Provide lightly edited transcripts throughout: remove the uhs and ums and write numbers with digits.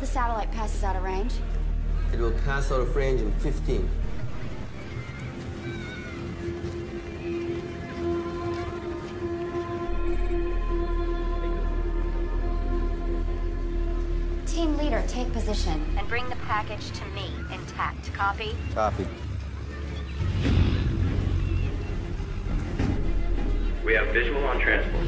the satellite passes out of range? It will pass out of range in 15. Team leader, take position and bring the package to me intact. Copy? Copy. We have visual on transport.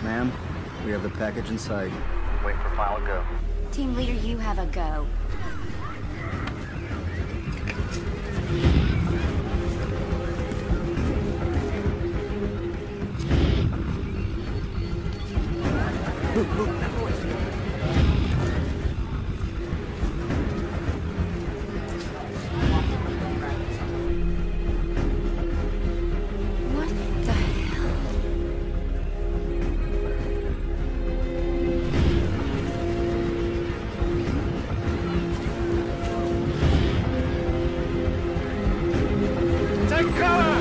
Ma'am, we have the package in sight. Wait for final go. Team leader, you have a go. What the hell? Take cover!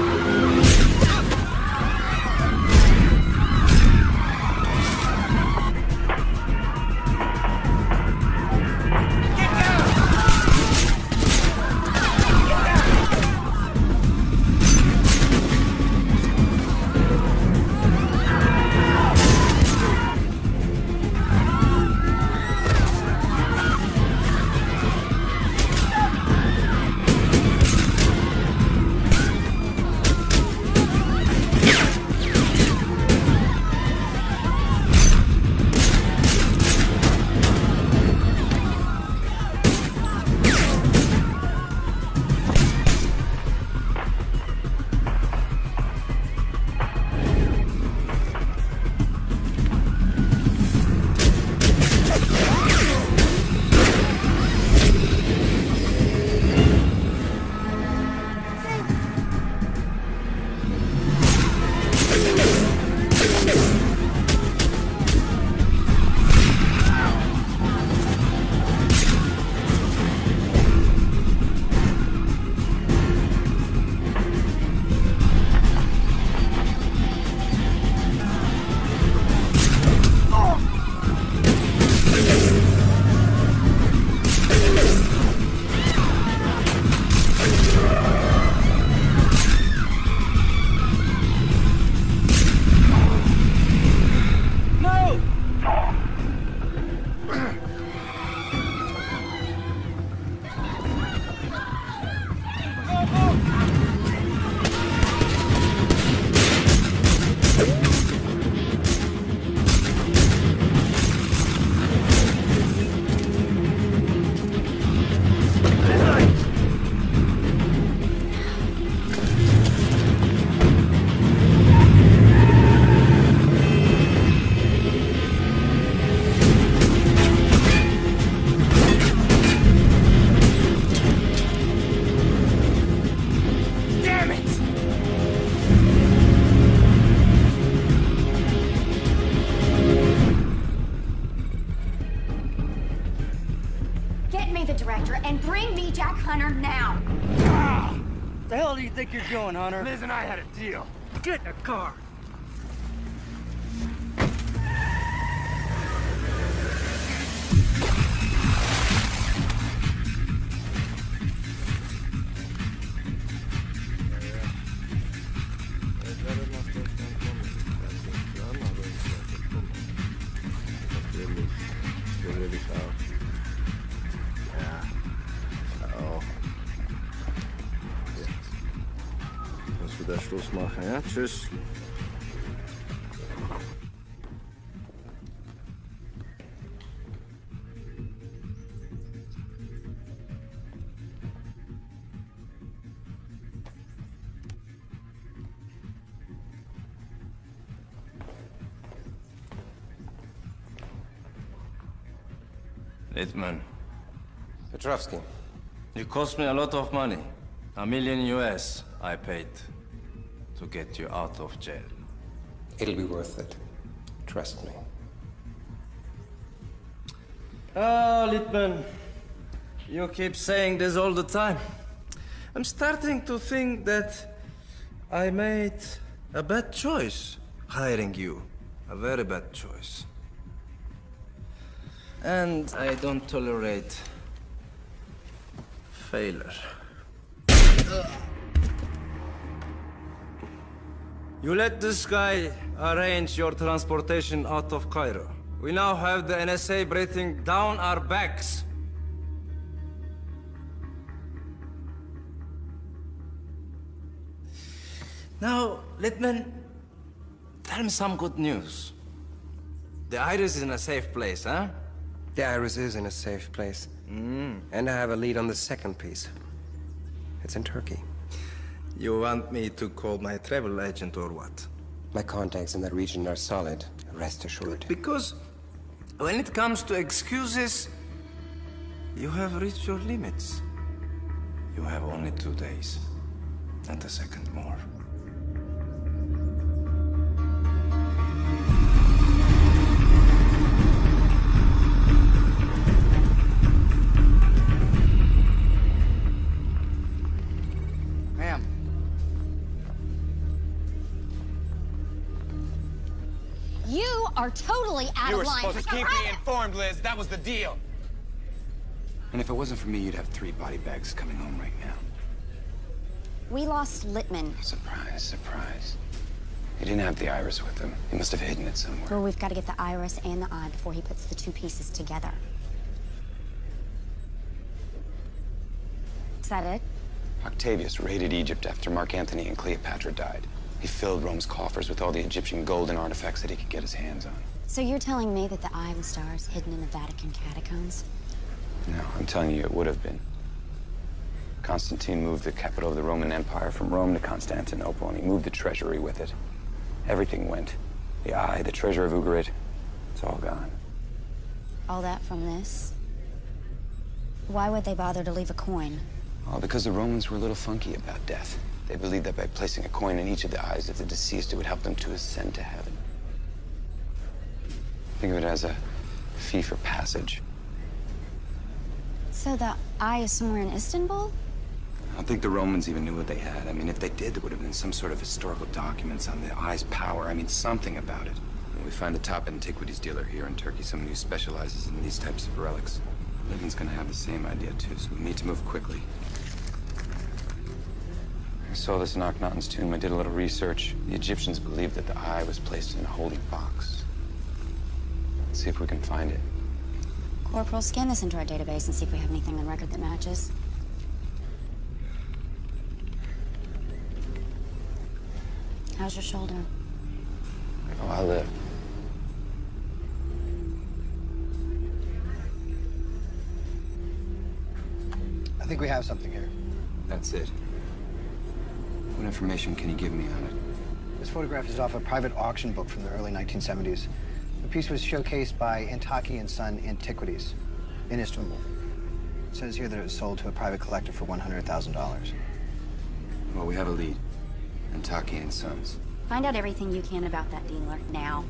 Get me the director and bring me Jack Hunter now. The hell do you think you're doing, Hunter? Liz and I had a deal. Get in the car. Dass wir da Schluss machen, ja? Tschüss. Littman. Petrovsky. You cost me a lot of money. $1 million US I paid to get you out of jail. It'll be worth it. Trust me. Ah, Littman. You keep saying this all the time. I'm starting to think that I made a bad choice hiring you. A very bad choice. And I don't tolerate failure. You let this guy arrange your transportation out of Cairo. We now have the NSA breathing down our backs. Now, Littman, tell me some good news. The Iris is in a safe place, huh? The Iris is in a safe place. And I have a lead on the second piece. It's in Turkey. You want me to call my travel agent or what? My contacts in that region are solid, rest assured. Because when it comes to excuses, you have reached your limits. You have only 2 days, and a second more. Ma'am. You are totally out You of were line. supposed to keep me informed, Liz. That was the deal. And if it wasn't for me, you'd have 3 body bags coming home right now. We lost Littman. Surprise, surprise. He didn't have the Iris with him. He must have hidden it somewhere. Well, we've got to get the Iris and the eye before he puts the 2 pieces together. Is that it? Octavius raided Egypt after Mark Antony and Cleopatra died. He filled Rome's coffers with all the Egyptian gold and artifacts that he could get his hands on. So you're telling me that the Eye of the Star is hidden in the Vatican catacombs? No, I'm telling you, it would have been. Constantine moved the capital of the Roman Empire from Rome to Constantinople, and he moved the treasury with it. Everything went. The eye, the treasure of Ugarit, it's all gone. All that from this? Why would they bother to leave a coin? All because the Romans were a little funky about death. They believed that by placing a coin in each of the eyes of the deceased, it would help them to ascend to heaven. Think of it as a fee for passage. So the eye is somewhere in Istanbul? I don't think the Romans even knew what they had. I mean, if they did, there would have been some sort of historical documents on the eye's power. I mean, something about it. When we find the top antiquities dealer here in Turkey, someone who specializes in these types of relics, Living's gonna have the same idea too, so we need to move quickly. I saw this in Akhenaten's tomb. I did a little research. The Egyptians believed that the eye was placed in a holy box. Let's see if we can find it. Corporal, scan this into our database and see if we have anything on record that matches. How's your shoulder? Oh, I live. I think we have something here. That's it. What information can you give me on it? This photograph is off a private auction book from the early 1970s. The piece was showcased by Antaki & Son Antiquities in Istanbul. It says here that it was sold to a private collector for $100,000. Well, we have a lead. Antaki & Sons. Find out everything you can about that dealer now.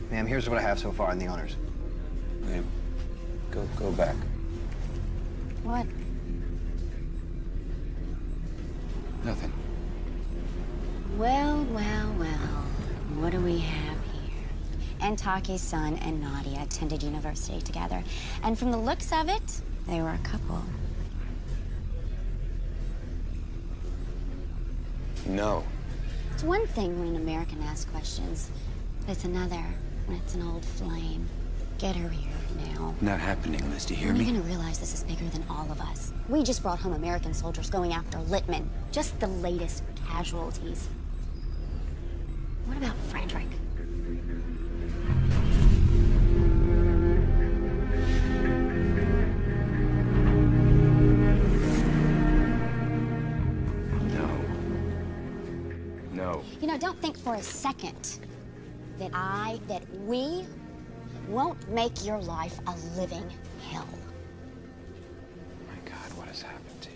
Ma'am, here's what I have so far on the owners. Wait, go back. What? Nothing. Well, well, well. What do we have here? Antaki's son and Nadia attended university together. And from the looks of it, they were a couple. No. It's one thing when an American asks questions, but it's another when it's an old flame. Get her here now. Not happening, Liz. Do you hear When are me? you gonna realize this is bigger than all of us? We just brought home American soldiers going after Littman. Just the latest casualties. What about Frederick? No. You know, don't think for a second that we won't make your life a living hell. My God, what has happened to you?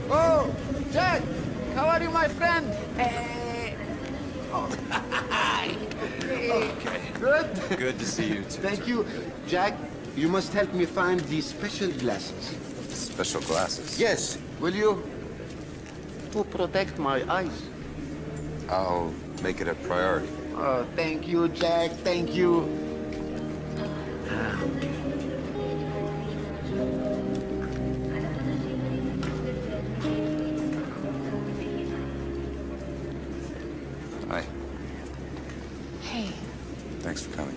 Oh, Jack! How are you, my friend? Okay. Good. Good to see you too. Thank you. Jack, you must help me find these special glasses. Special glasses? Yes. Will you? To protect my eyes. I'll make it a priority. Oh, thank you, Jack. Thank you. Hi. Hey, Thanks for coming.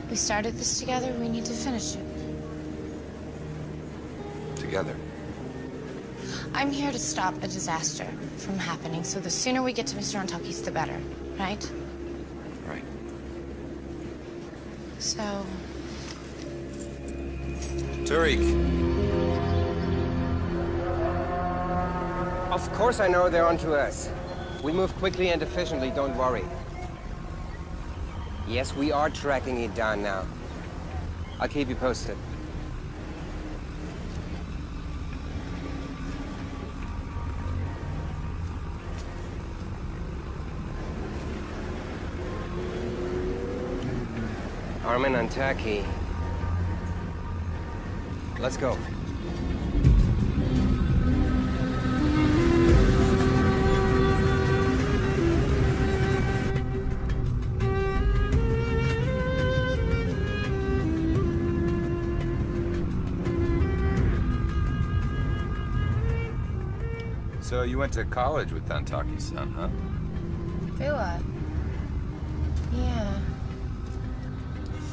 we started this together. We need to finish it. Together. I'm here to stop a disaster from happening, so the sooner we get to Mr. Antaki's, the better, right? Right. So, Tariq. Of course I know they're onto us. We move quickly and efficiently, don't worry. Yes, we are tracking it down now. I'll keep you posted. Armin Antaki. Let's go. So you went to college with Antaki's son, huh? Fuad. Yeah.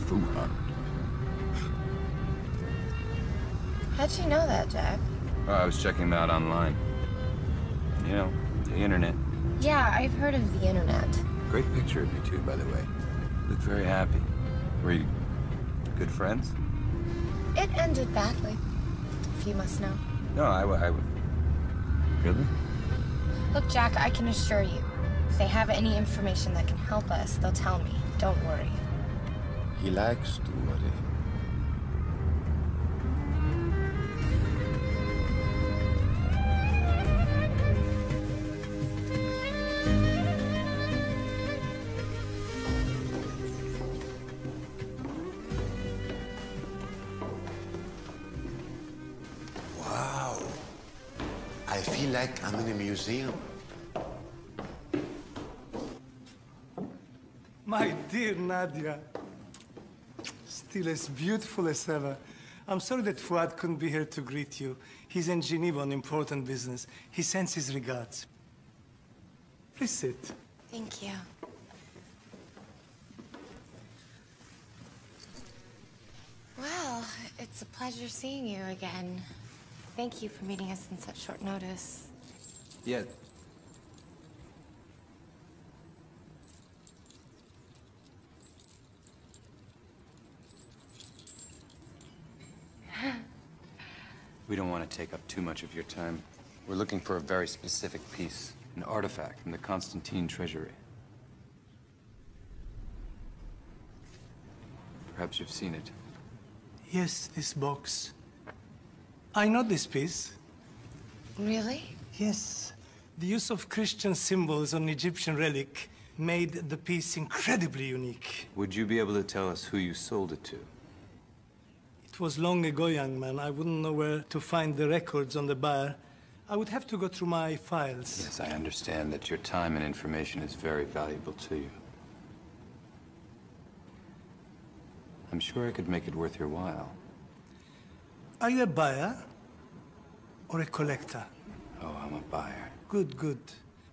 Fuad. How'd you know that, Jack? Oh, I was checking him out online. You know, the internet. Yeah, I've heard of the internet. Great picture of you two, by the way. Look very happy. Were you good friends? It ended badly, if you must know. No, I would. Really? Look, Jack, I can assure you, if they have any information that can help us, they'll tell me. Don't worry. He likes to worry. Wow. I feel like I'm in a museum. My dear Nadia. Still as beautiful as ever. I'm sorry that Fuad couldn't be here to greet you. He's in Geneva on important business. He sends his regards. Please sit. Thank you. Well, it's a pleasure seeing you again. Thank you for meeting us in such short notice. Yeah. We don't want to take up too much of your time. We're looking for a very specific piece, an artifact from the Constantine treasury. Perhaps you've seen it. Yes, this box. I know this piece. Really? Yes. The use of Christian symbols on Egyptian relic made the piece incredibly unique. Would you be able to tell us who you sold it to? It was long ago, young man. I wouldn't know where to find the records on the buyer. I would have to go through my files. Yes, I understand that your time and information is very valuable to you. I'm sure I could make it worth your while. Are you a buyer or a collector? Oh, I'm a buyer. Good, good.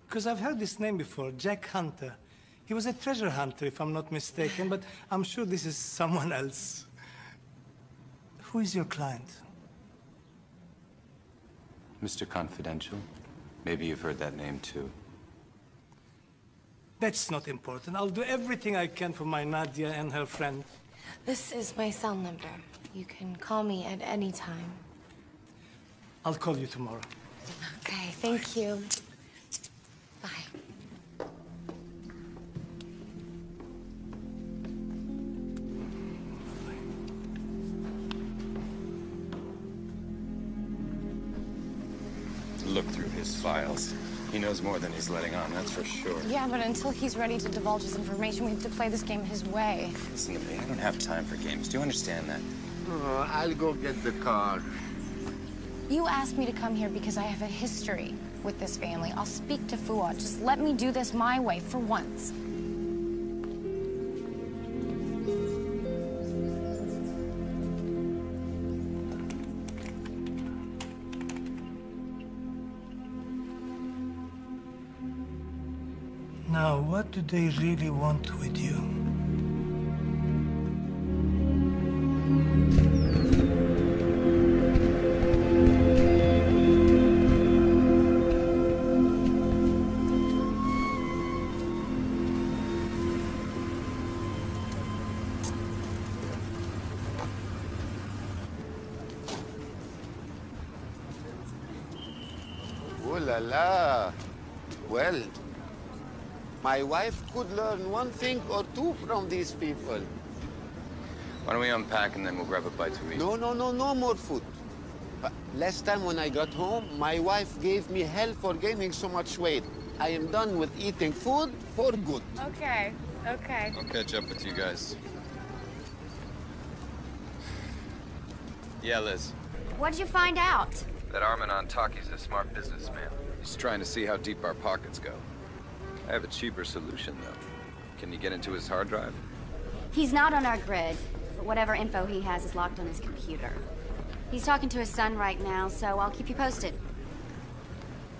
Because I've heard this name before, Jack Hunter. He was a treasure hunter, if I'm not mistaken, but I'm sure this is someone else. Who is your client? Mr. Confidential. Maybe you've heard that name too. That's not important. I'll do everything I can for my Nadia and her friend. This is my cell number. You can call me at any time. I'll call you tomorrow. Okay, thank you. Bye. Look through his files. He knows more than he's letting on, that's for sure. Yeah, but until he's ready to divulge his information, we have to play this game his way. Listen to me, I don't have time for games. Do you understand that? Oh, I'll go get the car. You asked me to come here because I have a history with this family. I'll speak to Fuad. Just let me do this my way for once. Now, what do they really want with you? Oh la la. Well, my wife could learn one thing or two from these people. Why don't we unpack and then we'll grab a bite to eat? No more food. Last time when I got home, my wife gave me hell for gaining so much weight. I am done with eating food for good. Okay. I'll catch up with you guys. Yeah, Liz. What'd you find out? That Armin Antaki's a smart businessman. He's trying to see how deep our pockets go. I have a cheaper solution, though. Can you get into his hard drive? He's not on our grid, but whatever info he has is locked on his computer. He's talking to his son right now, so I'll keep you posted.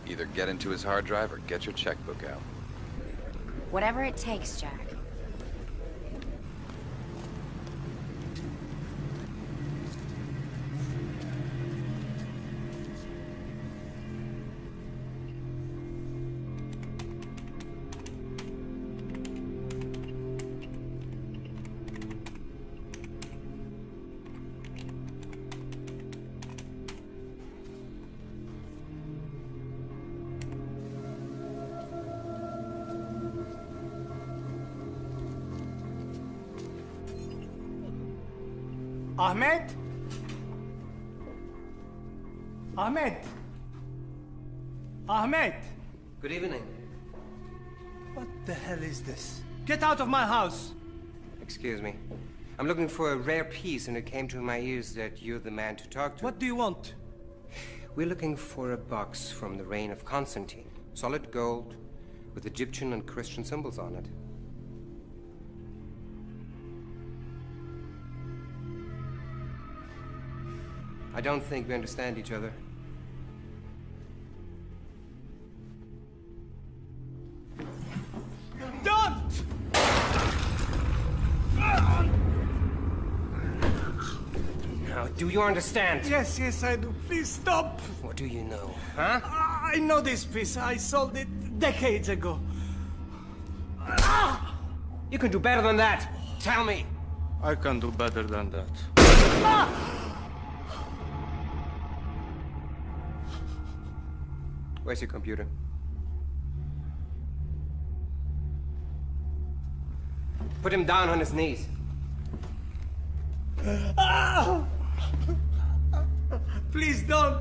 Either get into his hard drive or get your checkbook out. Whatever it takes, Jack. Ahmed? Ahmed? Ahmed? Good evening. What the hell is this? Get out of my house! Excuse me. I'm looking for a rare piece, and it came to my ears that you're the man to talk to. What do you want? We're looking for a box from the reign of Constantine. Solid gold, with Egyptian and Christian symbols on it. I don't think we understand each other. Don't! Now, do you understand? Yes, I do. Please stop. What do you know, huh? I know this piece. I sold it decades ago. You can do better than that. Tell me. I can do better than that. Where's your computer? Put him down on his knees. Please don't.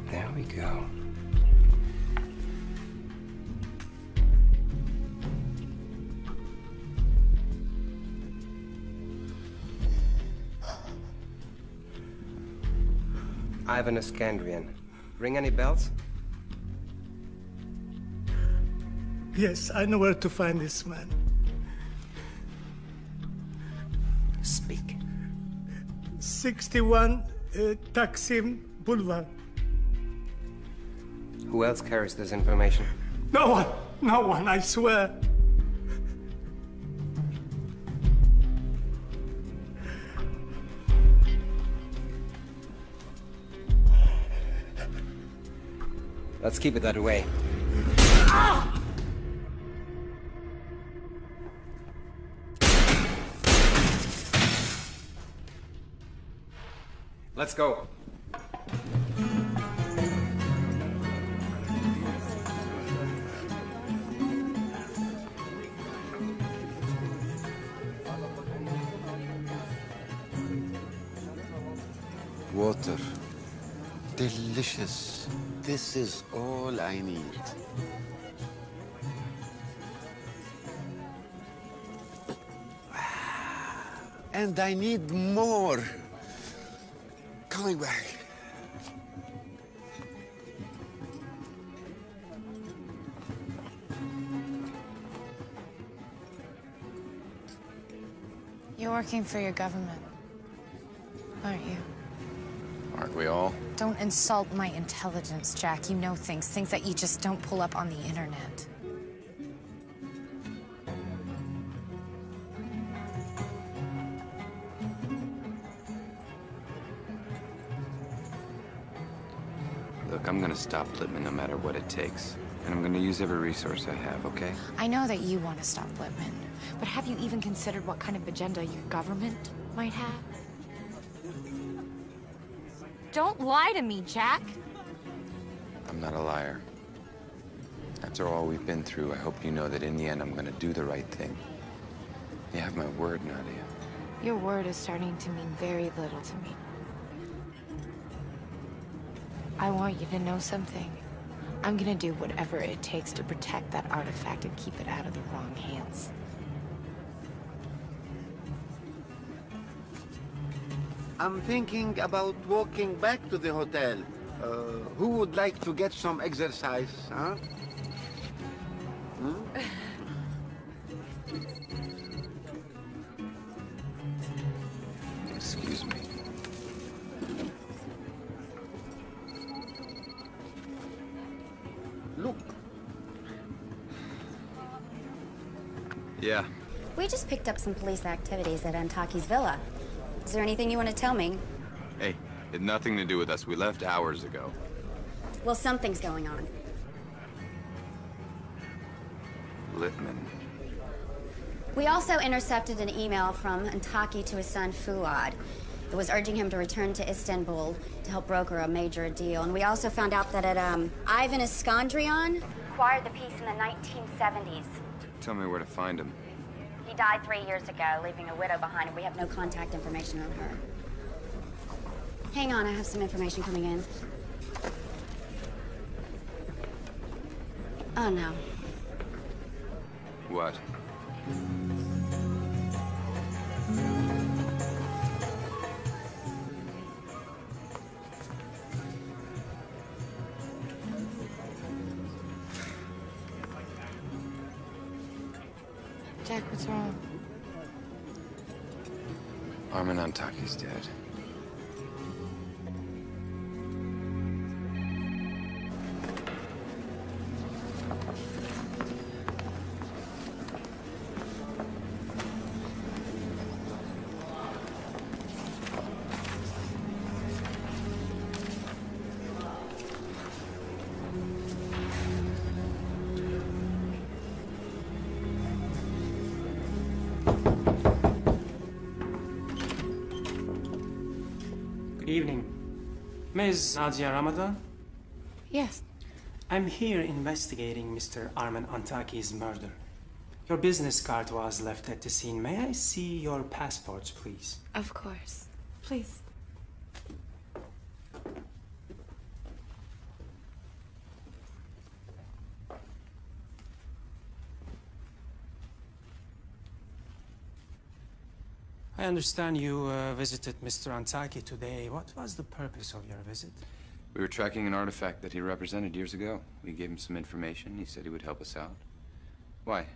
There we go. Ivan Iskandrian. Ring any bells? Yes, I know where to find this man. Speak. 61 Taksim Boulevard. Who else carries this information? No one, I swear. Let's keep it that way. Let's go. Water. Delicious. This is all I need. And I need more. Coming back. You're working for your government, aren't you? Aren't we all? Don't insult my intelligence, Jack. You know things that you just don't pull up on the internet. Look, I'm gonna stop Littman no matter what it takes. And I'm gonna use every resource I have, okay? I know that you want to stop Littman, but have you even considered what kind of agenda your government might have? Don't lie to me, Jack. I'm not a liar. After all we've been through, I hope you know that in the end I'm gonna do the right thing. You have my word, Nadia. Your word is starting to mean very little to me. I want you to know something. I'm gonna do whatever it takes to protect that artifact and keep it out of the wrong hands. I'm thinking about walking back to the hotel. Who would like to get some exercise, huh? Hmm? Excuse me. Look. Yeah. We just picked up some police activities at Antaki's villa. Is there anything you want to tell me? Hey, it had nothing to do with us. We left hours ago. Well, something's going on. Littman. We also intercepted an email from Antaki to his son Fuad. It was urging him to return to Istanbul to help broker a major deal. And we also found out that Ivan Iskandrian acquired the piece in the 1970s. Tell me where to find him. He died 3 years ago, leaving a widow behind, and we have no contact information on her. Hang on, I have some information coming in. Oh, no. What? Jack, what's wrong? Armin Antaki's dead. Evening. Ms. Nadia Ramadan? Yes. I'm here investigating Mr. Armin Antaki's murder. Your business card was left at the scene. May I see your passports, please? Of course. Please. I understand you visited Mr. Antaki today. What was the purpose of your visit? We were tracking an artifact that he represented years ago. We gave him some information. He said he would help us out. Why?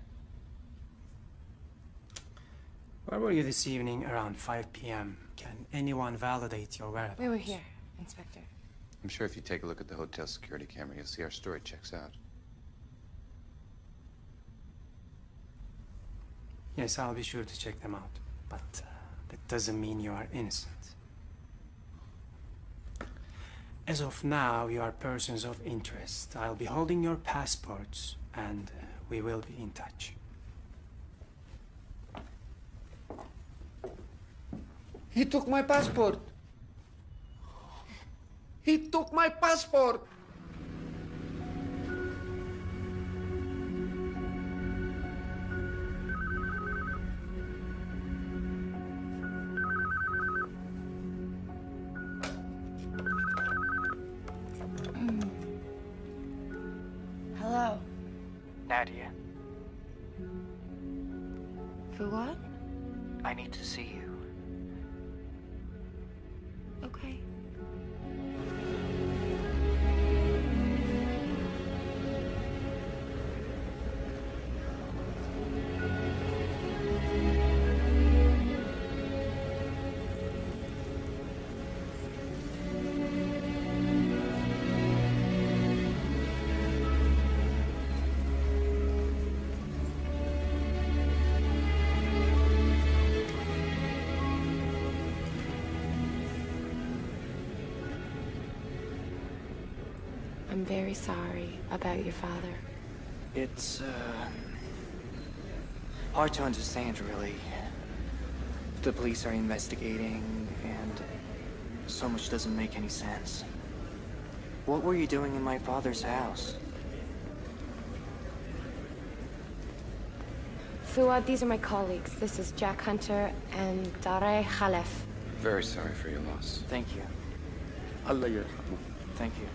Where were you this evening around 5 p.m.? Can anyone validate your whereabouts? We were here, Inspector. I'm sure if you take a look at the hotel security camera, you'll see our story checks out. Yes, I'll be sure to check them out. But that doesn't mean you are innocent. As of now, you are persons of interest. I'll be holding your passports, and we will be in touch. He took my passport. He took my passport. Hello. Nadia, Fuad? I need to see you. Okay. I'm very sorry about your father. It's, hard to understand, really. The police are investigating, and so much doesn't make any sense. What were you doing in my father's house? Fuad, these are my colleagues. This is Jack Hunter and Dareh Khalef. Very sorry for your loss. Thank you. Allah yarhamu. Thank you.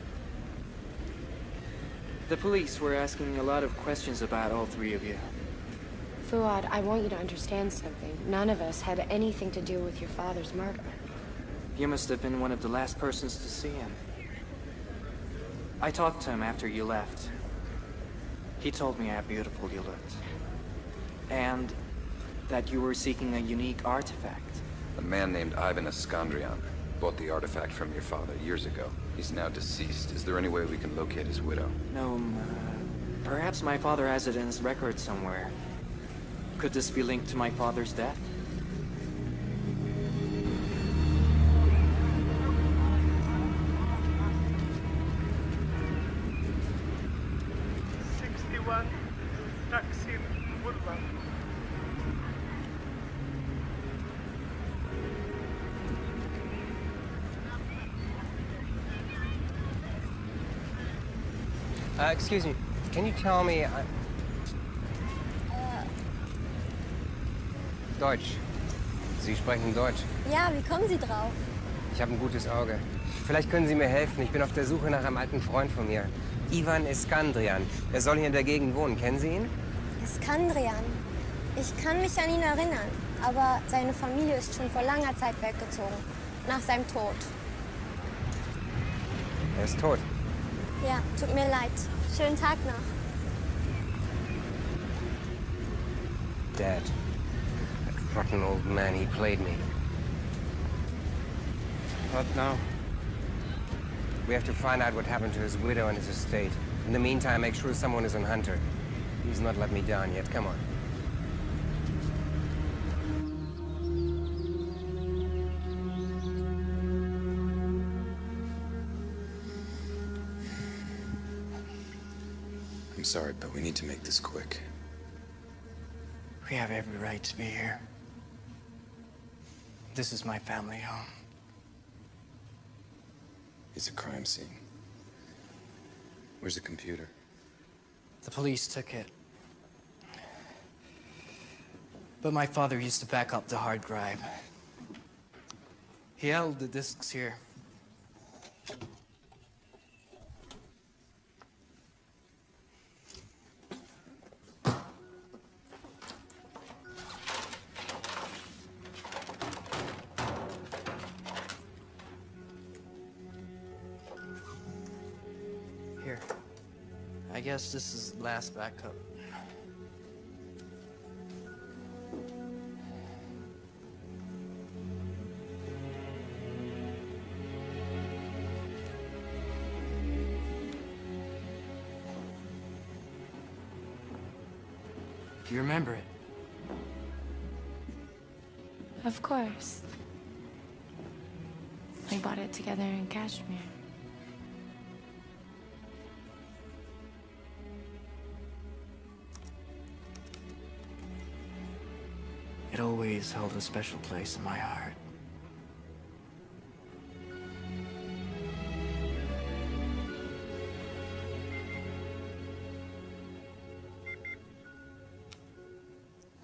The police were asking a lot of questions about all three of you. Fuad, I want you to understand something. None of us had anything to do with your father's murder. You must have been one of the last persons to see him. I talked to him after you left. He told me how beautiful you looked. And that you were seeking a unique artifact. A man named Ivan Iskandrian bought the artifact from your father years ago. He's now deceased. Is there any way we can locate his widow? No, perhaps my father has it in his record somewhere. Could this be linked to my father's death? Excuse me, can you tell me... Deutsch. Sie sprechen Deutsch. Ja, wie kommen Sie drauf? Ich habe ein gutes Auge. Vielleicht können Sie mir helfen. Ich bin auf der Suche nach einem alten Freund von mir. Ivan Iskandrian. Er soll hier in der Gegend wohnen. Kennen Sie ihn? Iskandrian. Ich kann mich an ihn erinnern, aber seine Familie ist schon vor langer Zeit weggezogen. Nach seinem Tod. Er ist tot. Ja, tut mir leid. Schönen Tag noch. Dad. That rotten old man, he played me. What now? We have to find out what happened to his widow and his estate. In the meantime, make sure someone is on Hunter. He's not let me down yet. Come on. I'm sorry, but we need to make this quick. We have every right to be here. This is my family home. It's a crime scene. Where's the computer? The police took it. But my father used to back up the hard drive. He held the discs here. Here. I guess this is the last backup. Do you remember it? Of course. We bought it together in Kashmir. It always held a special place in my heart.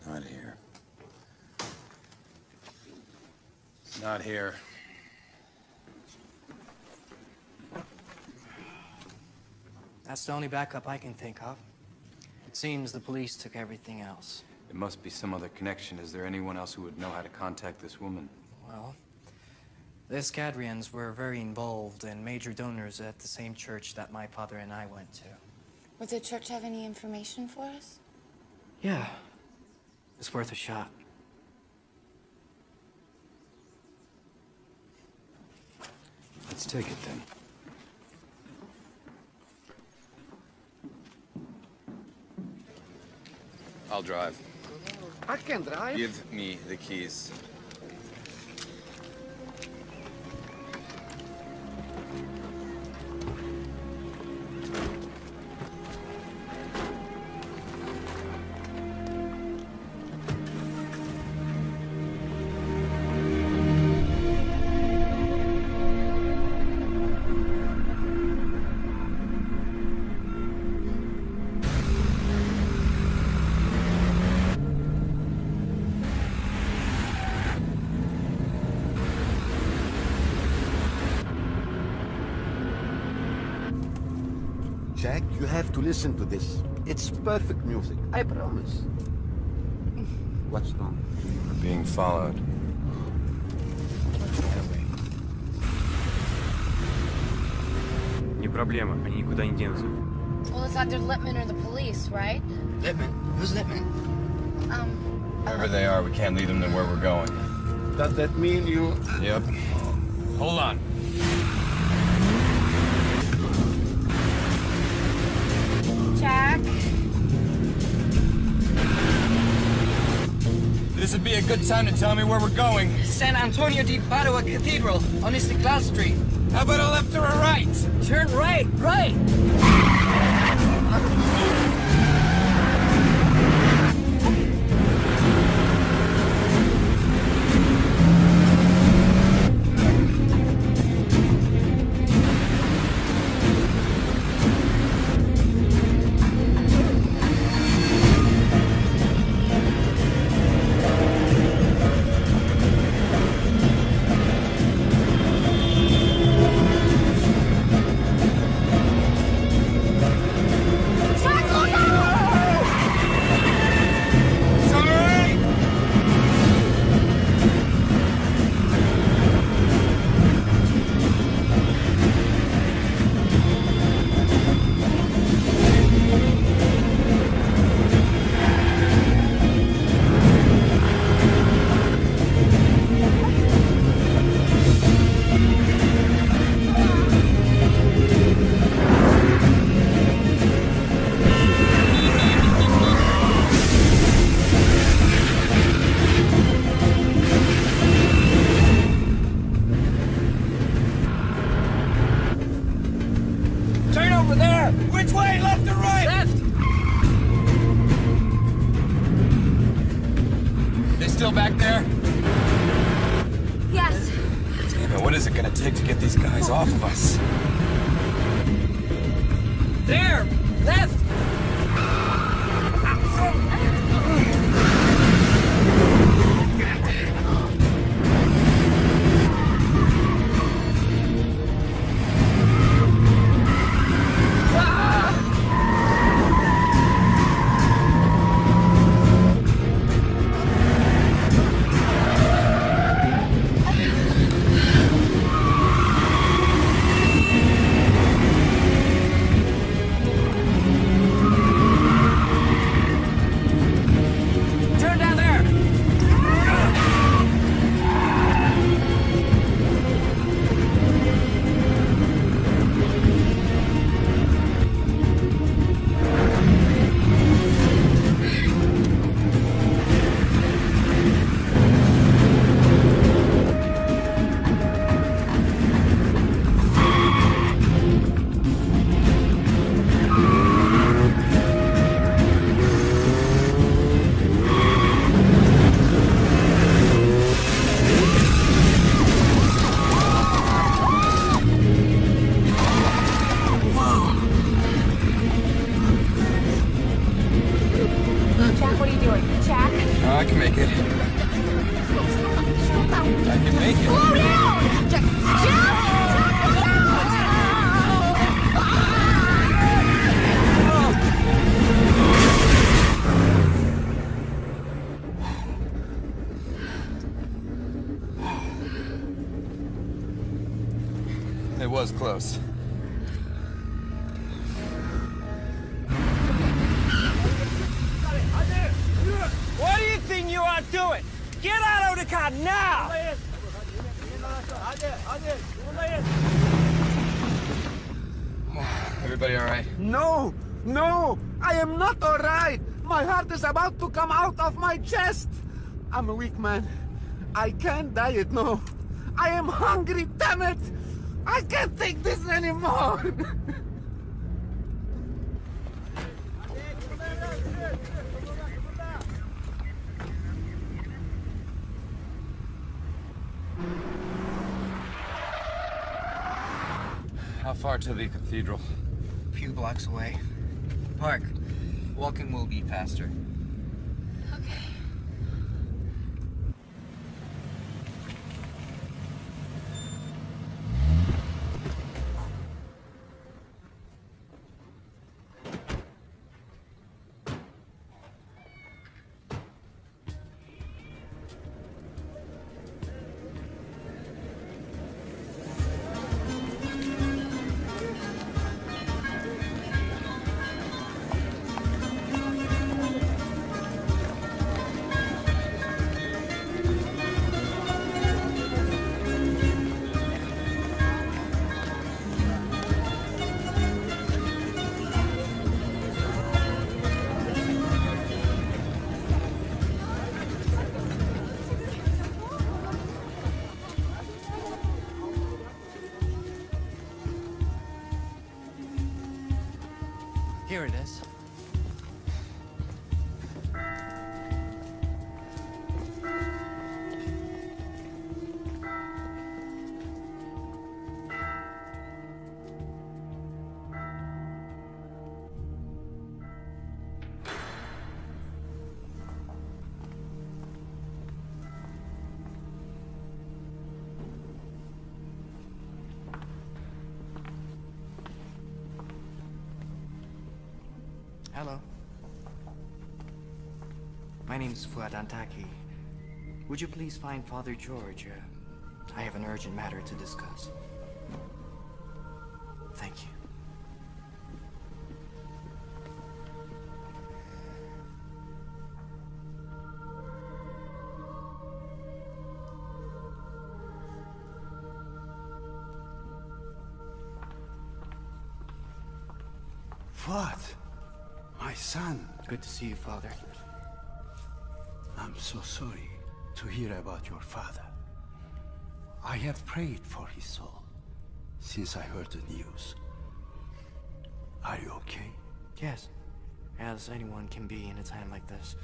Not here. Not here. That's the only backup I can think of. It seems the police took everything else. There must be some other connection. Is there anyone else who would know how to contact this woman? Well, the Escadrians were very involved and major donors at the same church that my father and I went to. Would the church have any information for us? Yeah. It's worth a shot. Let's take it then. I'll drive. I can drive. Give me the keys. Jack, you have to listen to this. It's perfect music, I promise. What's wrong? We're being followed. Не проблема, они никуда не денутся. Well, it's either Lippman or the police, right? Lippman? Who's Lippman? Wherever they are, we can't lead them to where we're going. Does that mean you... Yep. Hold on. Jack? This would be a good time to tell me where we're going. San Antonio di Padua Cathedral on Istiklal Street. How about a left or a right? Turn right, right! Which way, left or right? Left! They still back there? Yes. Damn it, what is it gonna take to get these guys off of us? There! Left! make it. Slow down! Jack, It was close. What do you think you are doing? Get out of the car now! Everybody all right? No! No! I am not all right! My heart is about to come out of my chest! I'm a weak man. I can't diet, no. I am hungry, damn it! I can't take this anymore! How far to the cathedral? A few blocks away. Park. Walking will be faster. Okay. Here it is. Hello. My name is Fuad Antaki. Would you please find Father George? I have an urgent matter to discuss. Thank you. Fuad, my son. Good to see you, Father. I'm so sorry to hear about your father. I have prayed for his soul since I heard the news. Are you okay? Yes, as anyone can be in a time like this.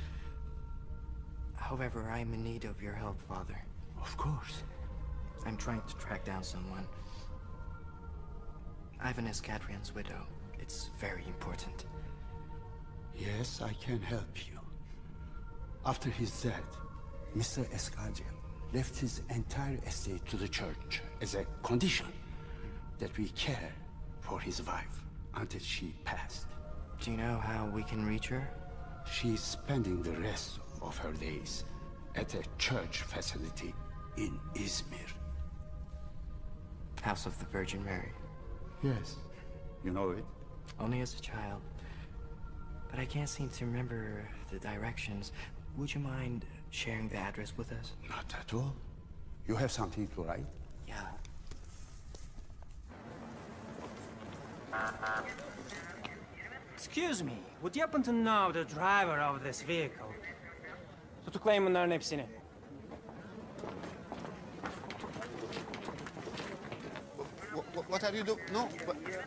However, I'm in need of your help, Father. Of course. I'm trying to track down someone. Ivan Eskadrian's widow. It's very important. Yes, I can help you. After his death, Mr. Eskadrian left his entire estate to the church as a condition that we care for his wife until she passed. Do you know how we can reach her? She's spending the rest of her days at a church facility in Izmir. House of the Virgin Mary. Yes, you know it. Only as a child. But I can't seem to remember the directions. Would you mind sharing the address with us? Not at all. You have something to write? Yeah. Excuse me, would you happen to know the driver of this vehicle? Tutuklayın bunların hepsini. What are you doing? No,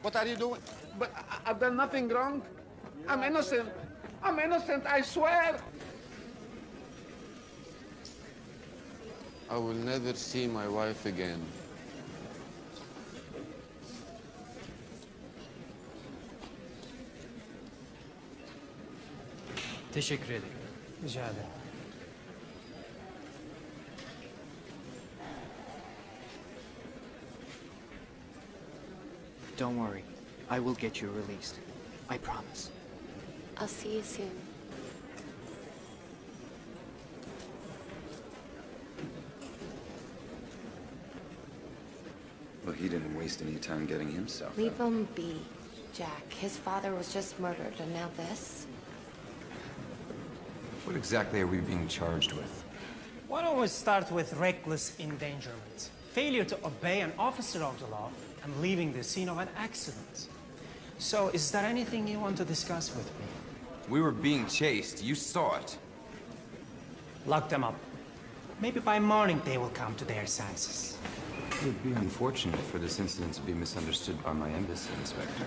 what are you doing? But I've done nothing wrong. I'm innocent. I'm innocent, I swear. I will never see my wife again. Teşekkür ederim. Rica ederim. Don't worry. I will get you released. I promise. I'll see you soon. Well, he didn't waste any time getting himself Leave out. him be, Jack. His father was just murdered, and now this? What exactly are we being charged with? Why don't we start with reckless endangerment? Failure to obey an officer of the law and leaving the scene of an accident. So, is there anything you want to discuss with me? We were being chased. You saw it. Lock them up. Maybe by morning they will come to their senses. It would be unfortunate for this incident to be misunderstood by my embassy, Inspector.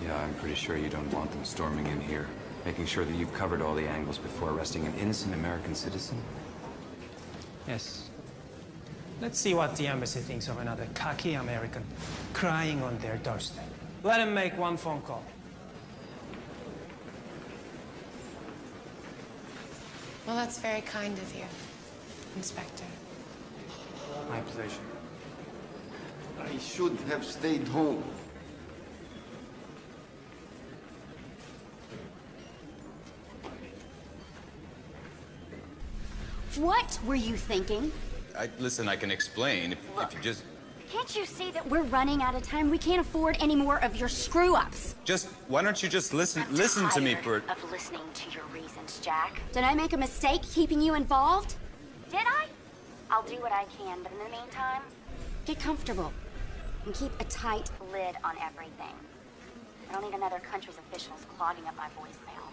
Yeah, I'm pretty sure you don't want them storming in here, making sure that you've covered all the angles before arresting an innocent American citizen. Yes. Let's see what the embassy thinks of another cocky American crying on their doorstep. Let him make one phone call. Well, that's very kind of you, Inspector. My pleasure. I should have stayed home. What were you thinking? Listen, I can explain if you just... Can't you see that we're running out of time? We can't afford any more of your screw-ups. Why don't you just listen to me for... Of listening to your reasons, Jack. Did I make a mistake keeping you involved? Did I? I'll do what I can, but in the meantime, get comfortable and keep a tight lid on everything. I don't need another country's officials clogging up my voicemail.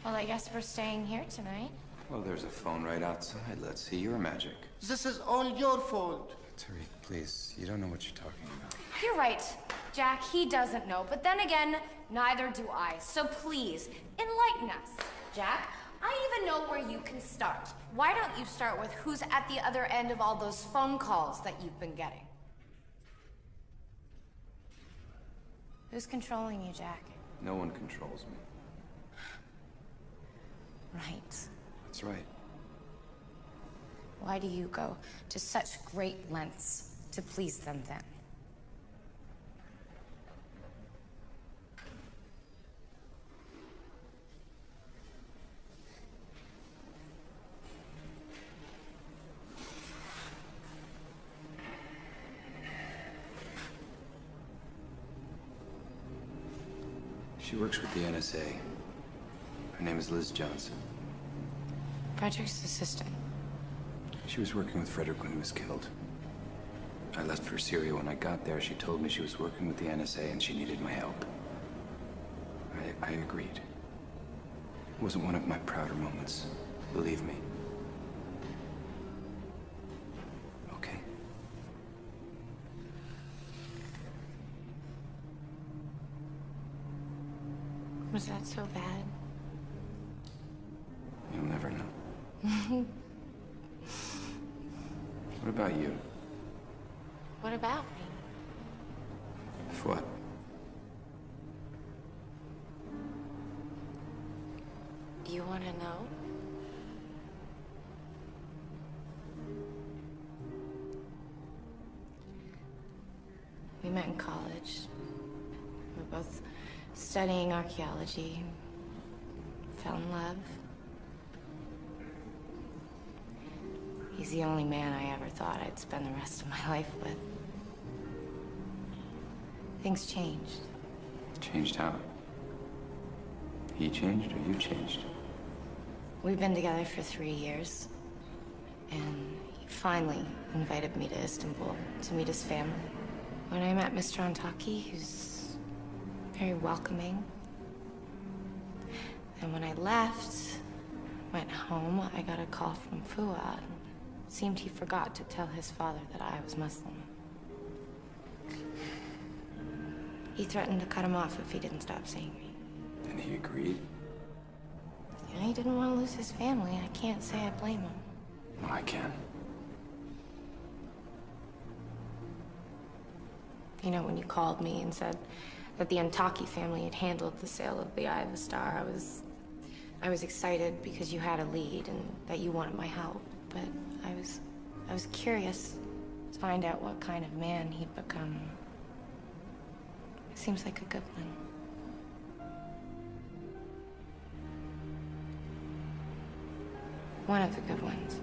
Well, I guess we're staying here tonight. Well, there's a phone right outside. Let's see your magic. This is all your fault. Tariq, please. You don't know what you're talking about. You're right, Jack. He doesn't know. But then again, neither do I. So please, enlighten us. Jack, I even know where you can start. Why don't you start with who's at the other end of all those phone calls that you've been getting? Who's controlling you, Jack? No one controls me. Right. That's right. Why do you go to such great lengths to please them then? She works with the NSA. Her name is Liz Johnson. Frederick's assistant. She was working with Frederick when he was killed. I left for Syria. When I got there, she told me she was working with the NSA and she needed my help. I agreed. It wasn't one of my prouder moments, believe me. Okay? Was that so bad? You'll never know. What about you? What about me? What? You want to know? We met in college. We were both studying archaeology. Fell in love. He's the only man I ever thought I'd spend the rest of my life with. Things changed. Changed how? He changed or you changed? We've been together for 3 years. And he finally invited me to Istanbul to meet his family. When I met Mr. Antaki, he was very welcoming. And when I left, went home, I got a call from Fuad. It seemed he forgot to tell his father that I was Muslim. He threatened to cut him off if he didn't stop seeing me. And he agreed? Yeah, he didn't want to lose his family. I can't say I blame him. No, I can. You know, when you called me and said that the Antaki family had handled the sale of the Eye of the Star, I was excited because you had a lead and that you wanted my help. But I was curious to find out what kind of man he'd become. Seems like a good one. One of the good ones.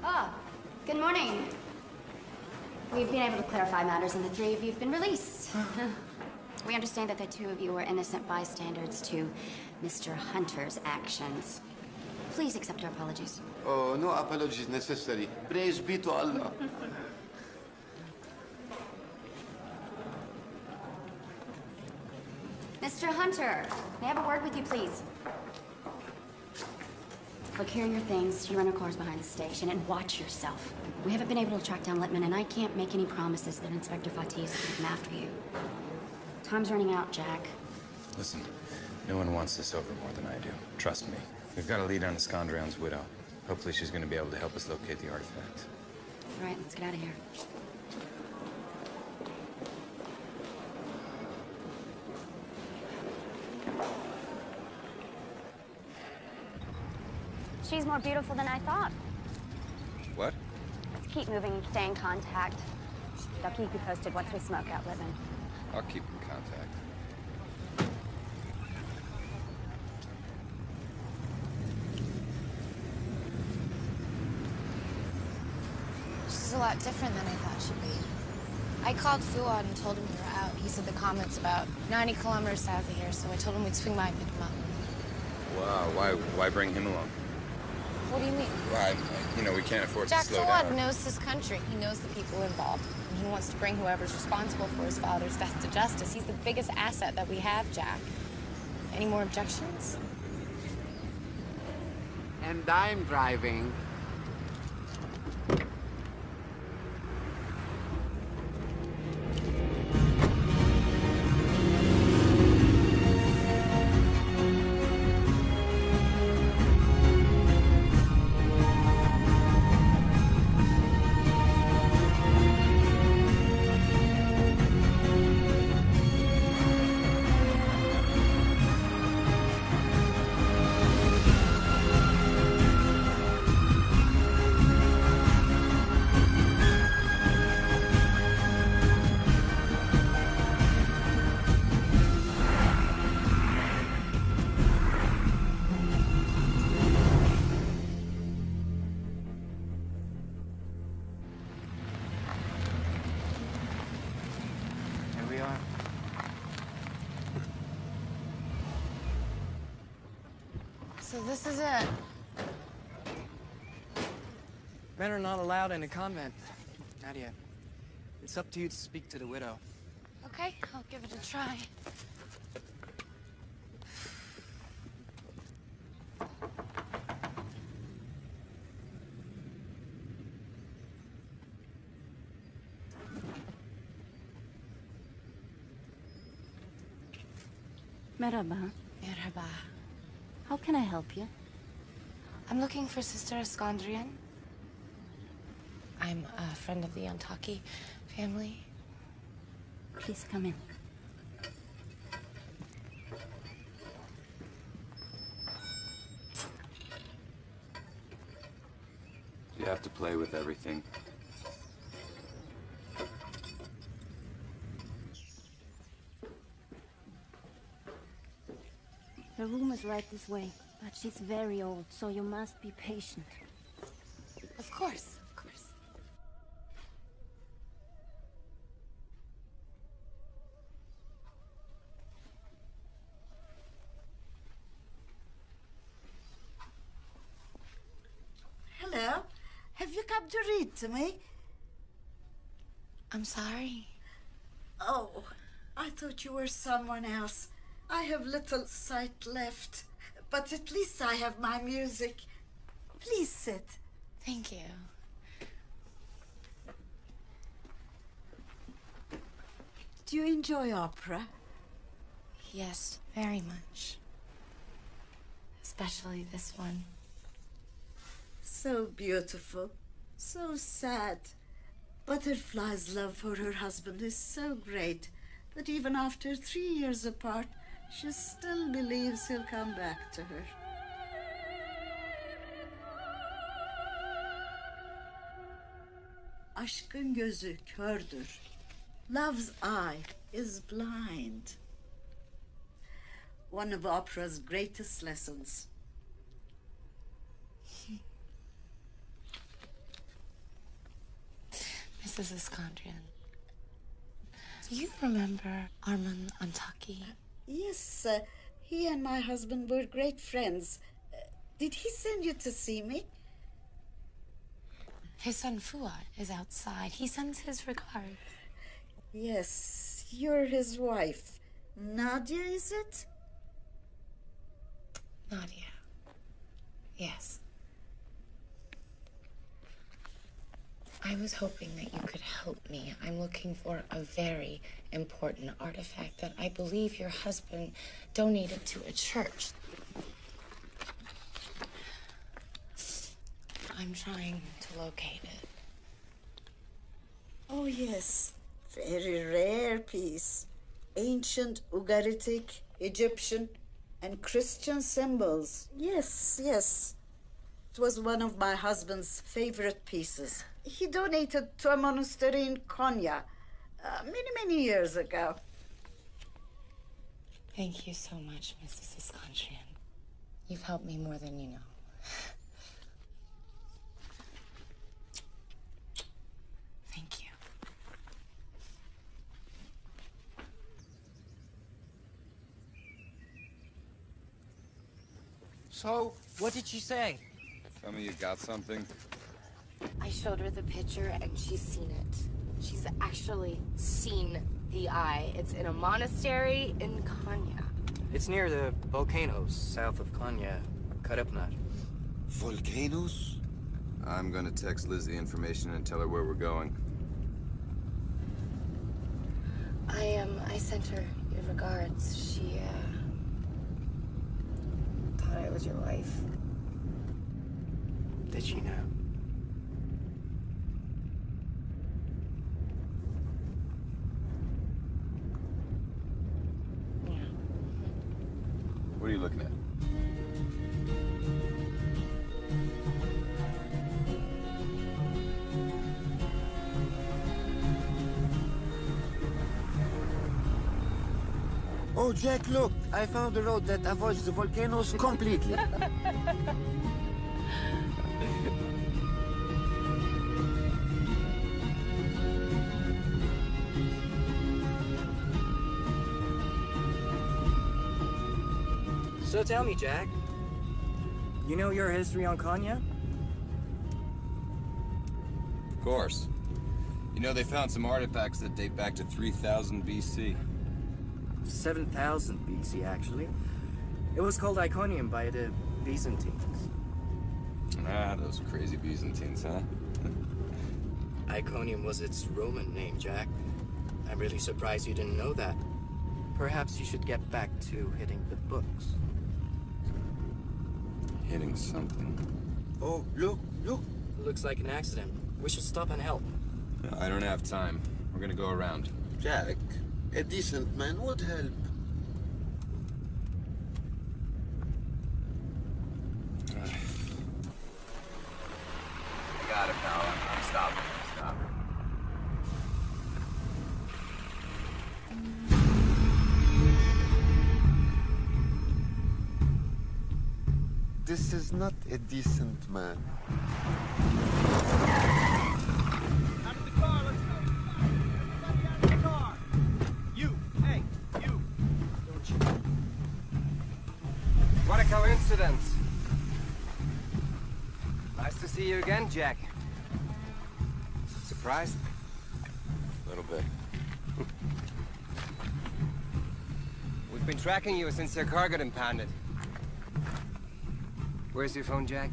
Ah, good morning. We've been able to clarify matters, and the three of you have been released. We understand that the two of you were innocent bystanders to Mr. Hunter's actions. Please accept our apologies. Oh, no apologies necessary. Praise be to Allah. Mr. Hunter, may I have a word with you, please? Look, here are your things. You run your cars behind the station, and watch yourself. We haven't been able to track down Littman, and I can't make any promises that Inspector Fatih is going to come after you. Time's running out, Jack. Listen, no one wants this over more than I do. Trust me. We've got a lead on Iskandrian's widow. Hopefully she's going to be able to help us locate the artifact. All right, let's get out of here. She's more beautiful than I thought. What? Let's keep moving and stay in contact. I'll keep you posted once we smoke out Littman. I'll keep in contact. She's a lot different than I thought she'd be. I called Fuad and told him you were out. He said the comment's about 90 kilometers south of here, so I told him we'd swing by and pick him up. Wow, why bring him along? What do you mean? Well, we can't afford Jack to slow Fuad down. knows this country. He knows the people involved. And he wants to bring whoever's responsible for his father's death to justice. He's the biggest asset that we have, Jack. Any more objections? And I'm driving. So this is it. Men are not allowed in a convent. Not yet. It's up to you to speak to the widow. Okay, I'll give it a try. Merhaba. Merhaba. How can I help you? I'm looking for Sister Iskandrian. I'm a friend of the Antaki family. Please come in. You have to play with everything. Her room is right this way, but she's very old, so you must be patient. Of course, of course. Hello. Have you come to read to me? I'm sorry. Oh, I thought you were someone else. I have little sight left, but at least I have my music. Please sit. Thank you. Do you enjoy opera? Yes, very much. especially this one. So beautiful, so sad. Butterfly's love for her husband is so great that even after 3 years apart, she still believes he'll come back to her. Aşkın gözü kördür. Love's eye is blind. One of opera's greatest lessons. Mrs. Iskandrian, do you remember Arman Antaki? Yes, he and my husband were great friends. Did he send you to see me? His son Fuad is outside. He sends his regards. Yes, you're his wife. Nadia, is it? Nadia. Yes. I was hoping that you could help me. I'm looking for a very important artifact that I believe your husband donated to a church. I'm trying to locate it. Oh, yes. Very rare piece. Ancient Ugaritic, Egyptian, and Christian symbols. Yes, yes. It was one of my husband's favorite pieces. He donated to a monastery in Konya many years ago. Thank you so much, Mrs. Iskandrian. You've helped me more than you know. Thank you. So, what did she say? Tell me you got something. I showed her the picture and she's seen it. She's actually seen the eye. It's in a monastery in Konya. It's near the volcanoes south of Konya, Karapnat. Volcanoes? I'm gonna text Liz the information and tell her where we're going. I sent her your regards. She, thought I was your wife. Did she know? What are you looking at? Oh, Jack, look! I found a road that avoids the volcanoes completely. So tell me, Jack. You know your history on Konya? Of course. You know, they found some artifacts that date back to 3000 BC. 7000 BC, actually. It was called Iconium by the Byzantines. Ah, those crazy Byzantines, huh? Iconium was its Roman name, Jack. I'm really surprised you didn't know that. Perhaps you should get back to hitting the books. Hitting something. Oh, look, look. Looks like an accident. We should stop and help. I don't have time. We're gonna go around. Jack, a decent man would help. I got it, pal. I'm stopping. Stop. This is not a decent man. Out of the car, let's go! Everybody out of the car! You! Hey, you! Don't you? What a coincidence. Nice to see you again, Jack. Surprised? A little bit. We've been tracking you since your car got impounded. Where's your phone, Jack?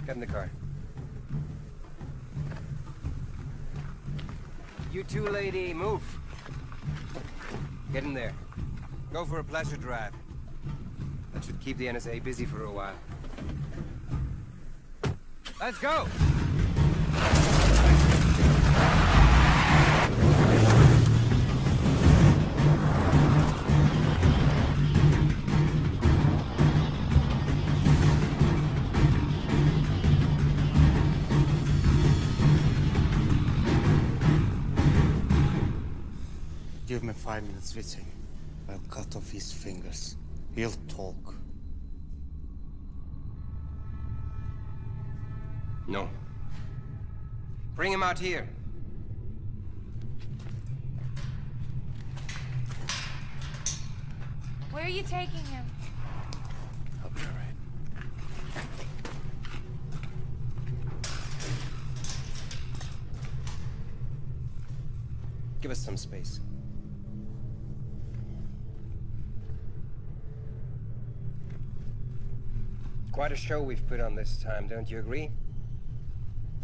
Get in the car. You too, lady, move. Get in there. Go for a pleasure drive. That should keep the NSA busy for a while. Let's go! Give me 5 minutes with him. I'll cut off his fingers. He'll talk. No. Bring him out here. Where are you taking him? I'll be all right. Give us some space. Quite a show we've put on this time, don't you agree?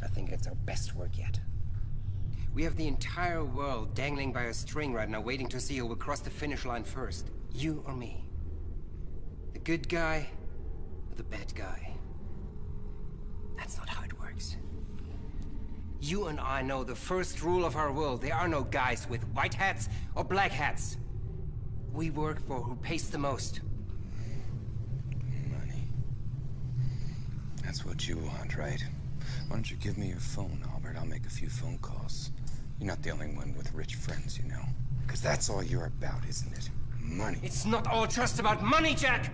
I think it's our best work yet. We have the entire world dangling by a string right now, waiting to see who will cross the finish line first. You or me. The good guy or the bad guy. That's not how it works. You and I know the first rule of our world. There are no guys with white hats or black hats. We work for who pays the most. That's what you want, right? Why don't you give me your phone, Albert? I'll make a few phone calls. You're not the only one with rich friends, you know. Because that's all you're about, isn't it? Money. It's not all just about money, Jack!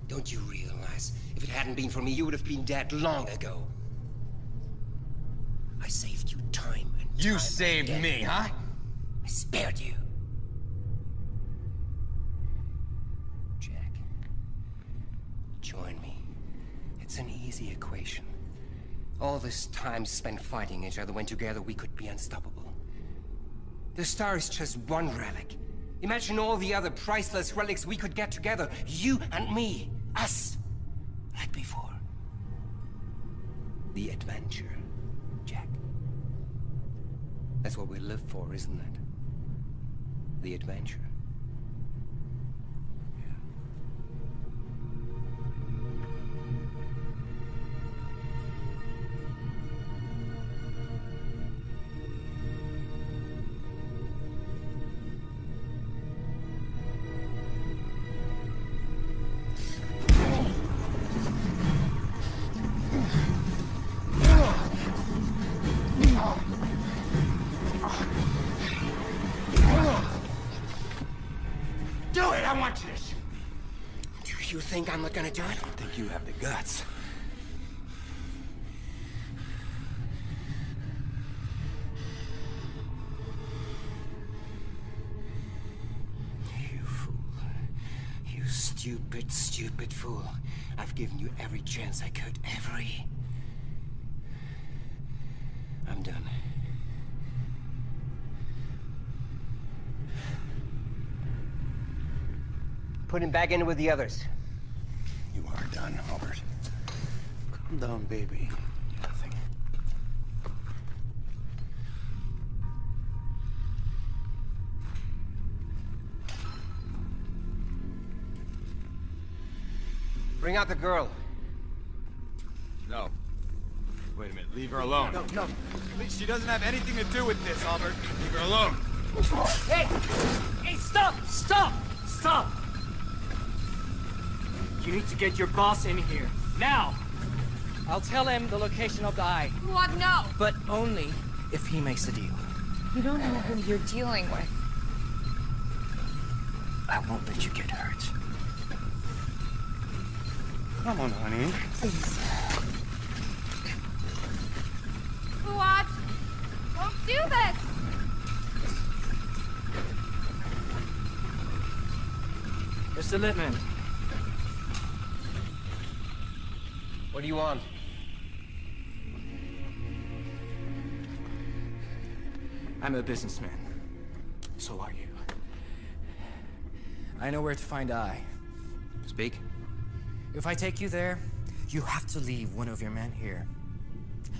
Don't you realize, if it hadn't been for me, you would have been dead long ago. I saved you time and time. You saved me, huh? I spared you. Jack, join me. It's an easy equation. All this time spent fighting each other when together we could be unstoppable. The star is just one relic. Imagine all the other priceless relics we could get together. You and me. Us. Like before. The adventure, Jack. That's what we live for, isn't it? The adventure. Do it! I want you to shoot me. Do you think I'm not gonna do it? I don't think you have the guts. You fool. You stupid, stupid fool. I've given you every chance I could. Every. I'm done. Put him back in with the others. You are done, Albert. Calm down, baby. Nothing. Bring out the girl. No. Wait a minute, leave her alone. No. She doesn't have anything to do with this, Albert. Leave her alone. Hey! Hey, stop! Stop! Stop! You need to get your boss in here. Now! I'll tell him the location of the eye. What? No! But only if he makes a deal. You don't know who you're dealing with. I won't let you get hurt. Come on, honey. Please. Fuad! Don't do this! Mr. Littman. What do you want? I'm a businessman. So are you. I know where to find Eye. Speak. If I take you there, you have to leave one of your men here.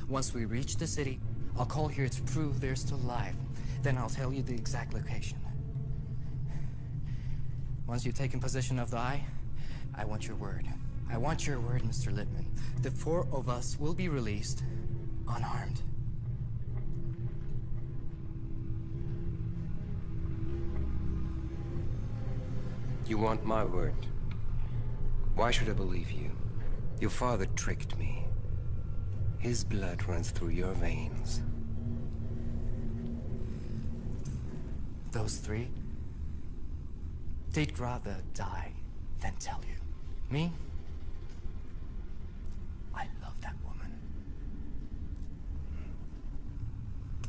Once we reach the city, I'll call here to prove they're still alive. Then I'll tell you the exact location. Once you've taken possession of the eye, I want your word. I want your word, Mr. Lippman. The 4 of us will be released unharmed. You want my word? Why should I believe you? Your father tricked me. His blood runs through your veins. Those 3, they'd rather die than tell you. Me? I love that woman.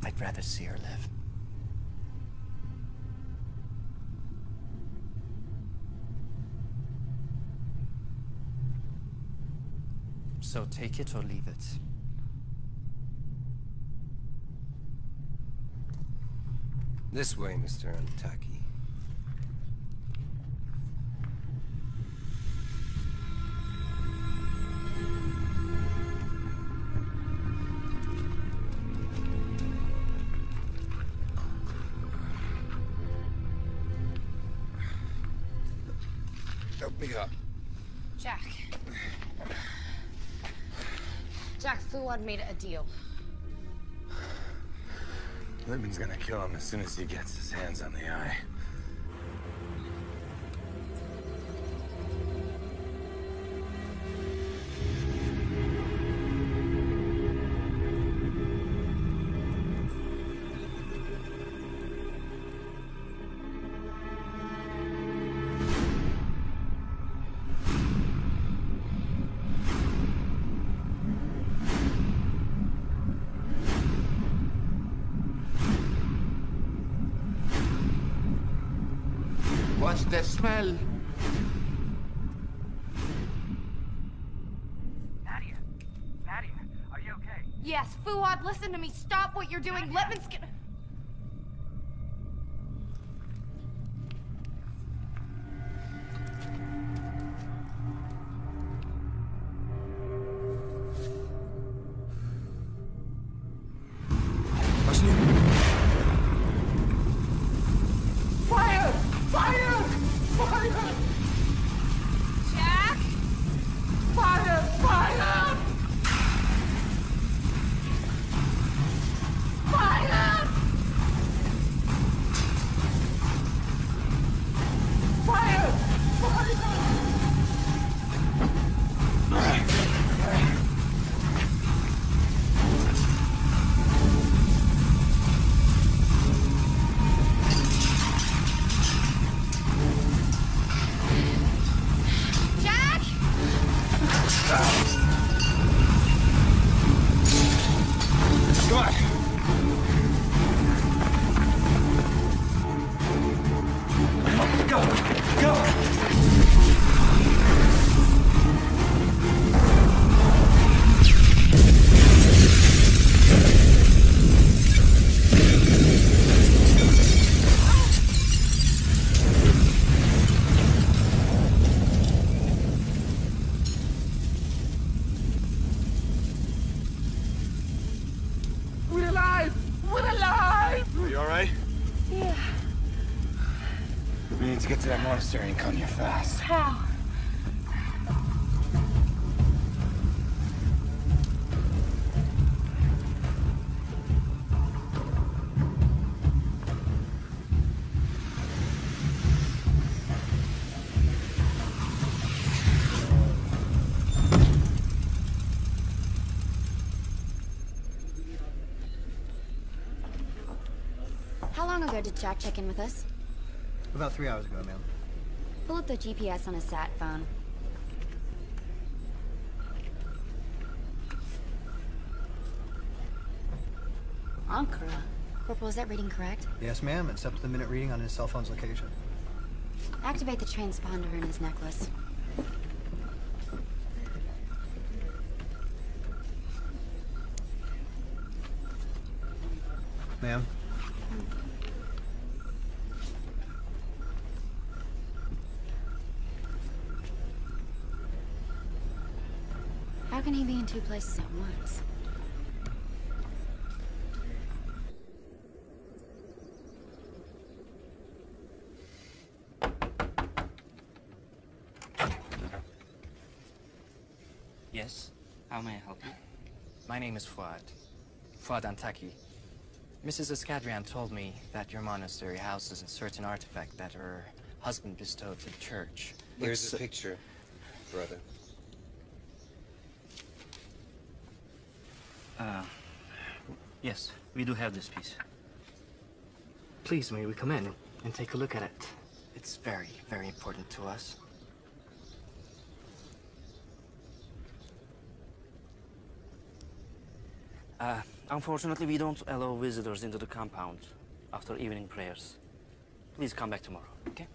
I'd rather see her live. So take it or leave it. This way, Mr. Antaki. Help me up. Jack. Jack, Fuad made a deal. Lippman's gonna kill him as soon as he gets his hands on the eye. What's the smell? Nadia, are you okay? Yes, Fuad, listen to me. Stop what you're doing. Lippman's gonna... Fire! Fire! Fire! Jack! Fire! Fire! Fire! Fire! Jack! Come on. Go! Go! We're alive! We're alive! Are you alright? Yeah. We need to get to that monastery and come here fast. How? How long ago did Jack check in with us? About 3 hours ago, ma'am. Pull up the GPS on his sat phone. Ankara. Corporal, is that reading correct? Yes, ma'am. It's up to the minute reading on his cell phone's location. Activate the transponder in his necklace. Ma'am? How can he be in 2 places at once? Yes? How may I help you? My name is Fuad. Fuad Antaki. Mrs. Escadrian told me that your monastery houses a certain artifact that her husband bestowed to the church. Here's a picture, brother. Yes, we do have this piece. Please, may we come in and take a look at it? It's very, very important to us. Unfortunately, we don't allow visitors into the compound after evening prayers. Please come back tomorrow, okay?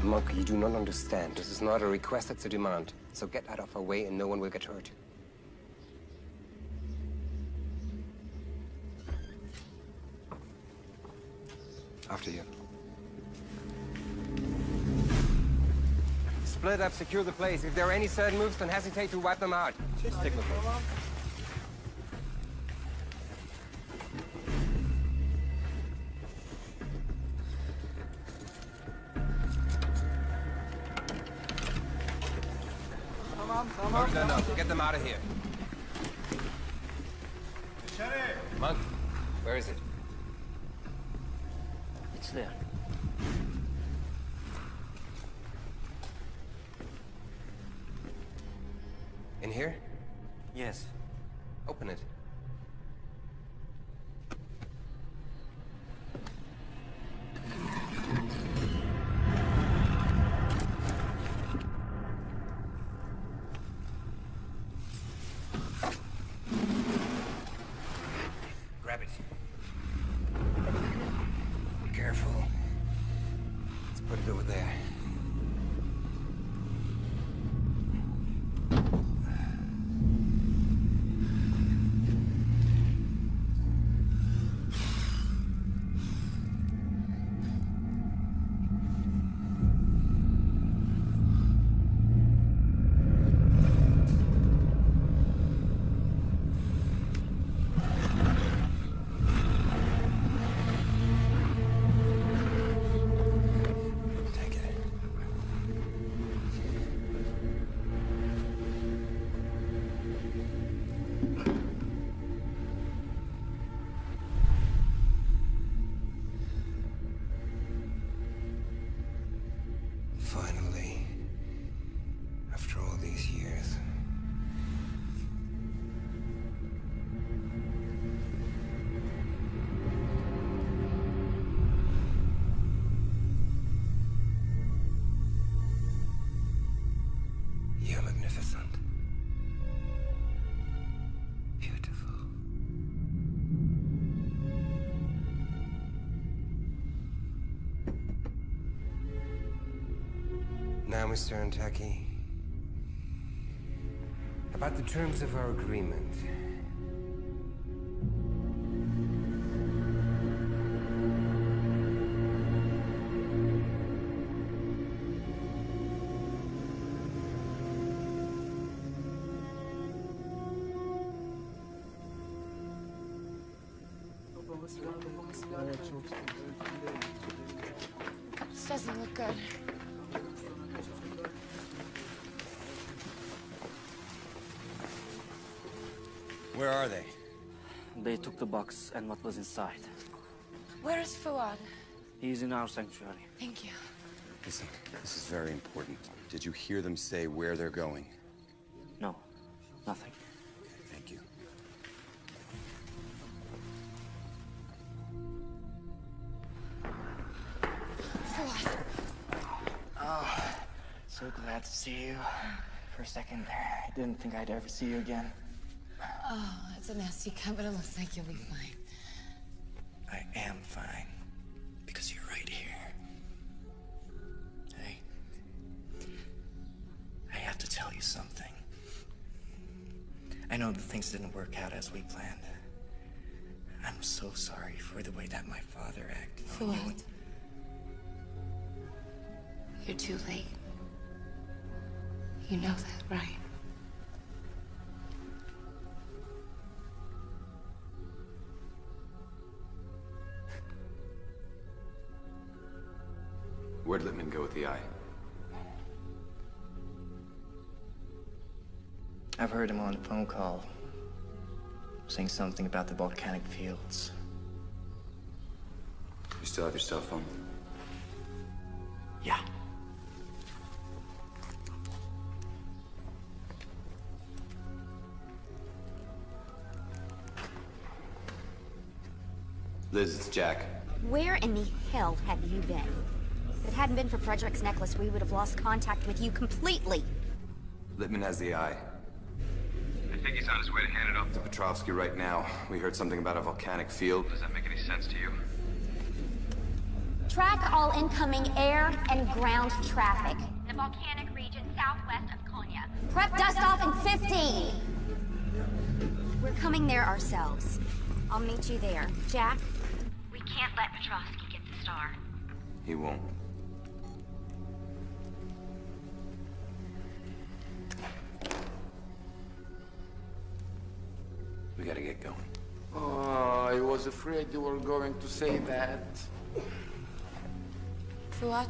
Monk, you do not understand. This is not a request, it's a demand. So get out of our way and no one will get hurt. After you. Split up, secure the place. If there are any sudden moves, don't hesitate to wipe them out. Just take a look. No, get them out of here. Monk, where is it? It's there. In here? Yes. Open it. Grab it. Be careful. Let's put it over there. Finally, after all these years. You're magnificent. Beautiful. Now, Mr. Antaki, about the terms of our agreement. This doesn't look good. Where are they? They took the box and what was inside. Where is Fuad? He's in our sanctuary. Thank you. Listen, this is very important. Did you hear them say where they're going? No, nothing. Thank you. Fuad. Oh, so glad to see you. For a second there, I didn't think I'd ever see you again. Oh, it's a nasty cut, but it looks like you'll be fine. I am fine. Because you're right here. Hey. I have to tell you something. I know that things didn't work out as we planned. I'm so sorry for the way that my father acted. Fuad. You're too late. You know that, right? Where'd Lippman go with the eye? I've heard him on a phone call saying something about the volcanic fields. You still have your cell phone? Yeah. Liz, it's Jack. Where in the hell have you been? If it hadn't been for Frederick's necklace, we would have lost contact with you completely. Littman has the eye. I think he's on his way to hand it off To Petrovsky right now. We heard something about a volcanic field. Does that make any sense to you? Track all incoming air and ground traffic. The volcanic region southwest of Konya. Prep dust off in 15. We're coming there ourselves. I'll meet you there. Jack? We can't let Petrovsky get the star. He won't. We gotta get going. Oh, I was afraid you were going to say that. Fuad?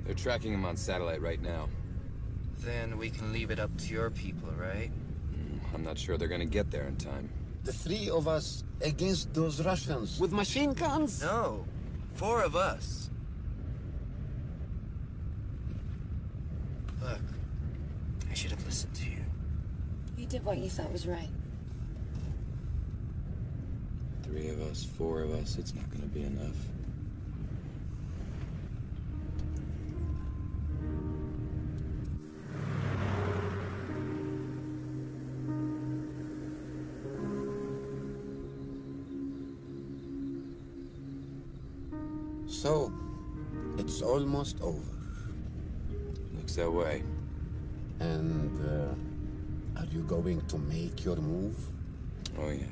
They're tracking him on satellite right now. Then we can leave it up to your people, right? I'm not sure they're gonna get there in time. The three of us against those Russians. With machine guns? No. 4 of us. Look, I should have listened to you. You did what you thought was right. 3 of us, 4 of us, it's not gonna be enough. So, it's almost over. Looks that way. And, are you going to make your move? Oh, yeah.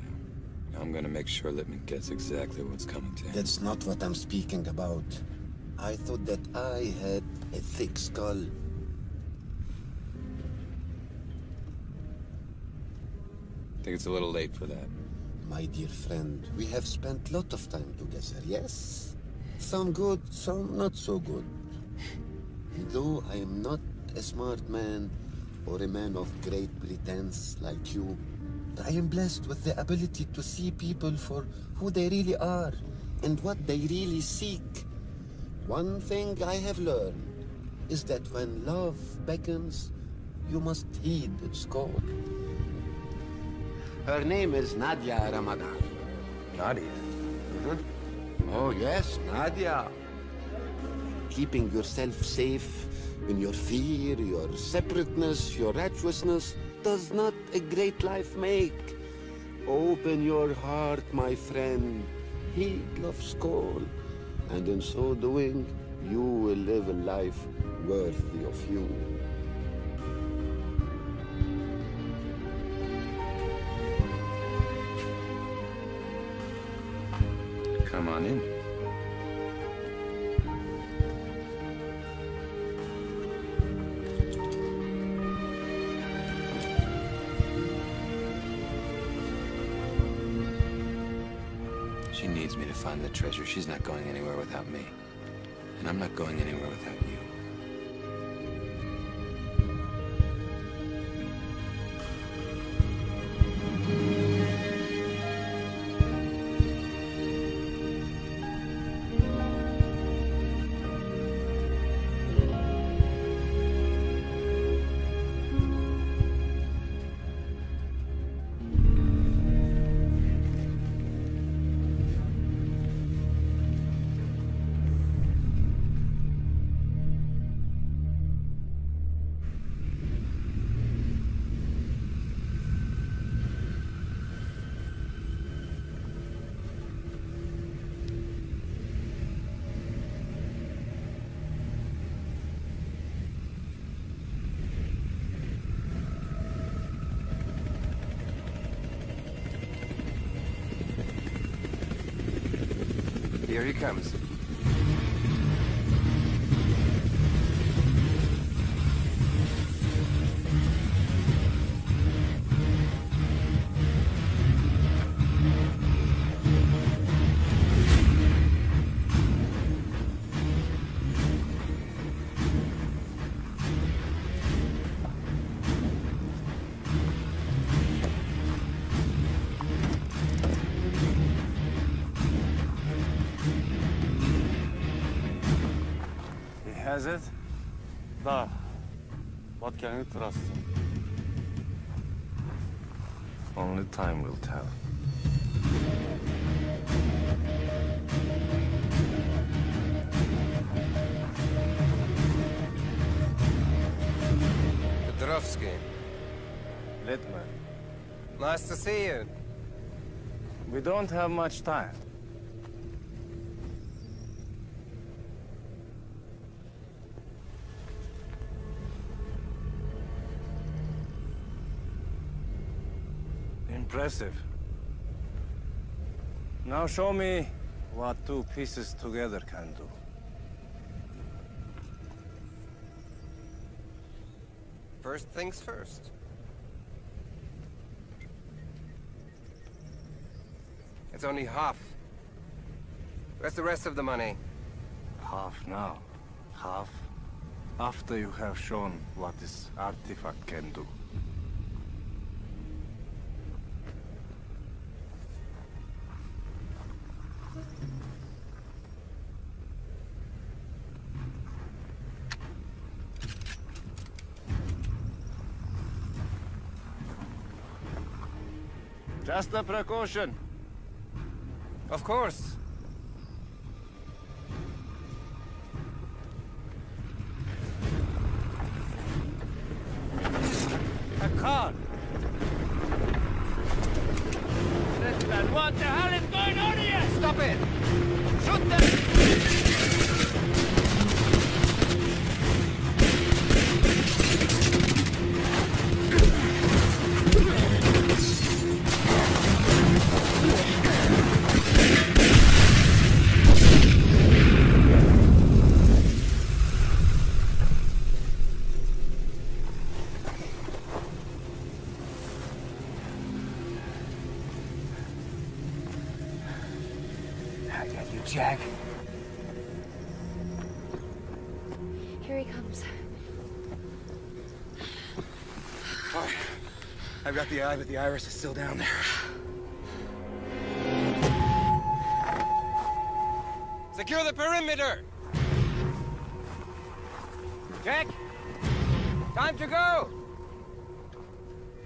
I'm gonna make sure Littman gets exactly what's coming to him. That's not what I'm speaking about. I thought that I had a thick skull. I think it's a little late for that. My dear friend, we have spent a lot of time together, yes? Some good, some not so good. Though I am not a smart man or a man of great pretense like you, I am blessed with the ability to see people for who they really are and what they really seek. One thing I have learned is that when love beckons, you must heed its call. Her name is Nadia Ramadan. Nadia? Oh, yes, Nadia. Keeping yourself safe in your fear, your separateness, your righteousness does not a great life make. Open your heart, my friend. Heed love's call. And in so doing, you will live a life worthy of you. Come on in. She needs me to find the treasure. She's not going anywhere without me. And I'm not going anywhere without you. Here he comes. has it? Da. What can you trust him? Only time will tell. Petrovsky. Littman. Nice to see you. We don't have much time. Impressive. Now show me what two pieces together can do. First things first. It's only half. Where's the rest of the money? Half now. Half after you have shown what this artifact can do. Just a precaution. Of course. A car. Littman, what the hell is going on here? Stop it! Shoot them! Jack. Here he comes. All right. I've got the eye, but the iris is still down there. Secure the perimeter! Jack! Time to go!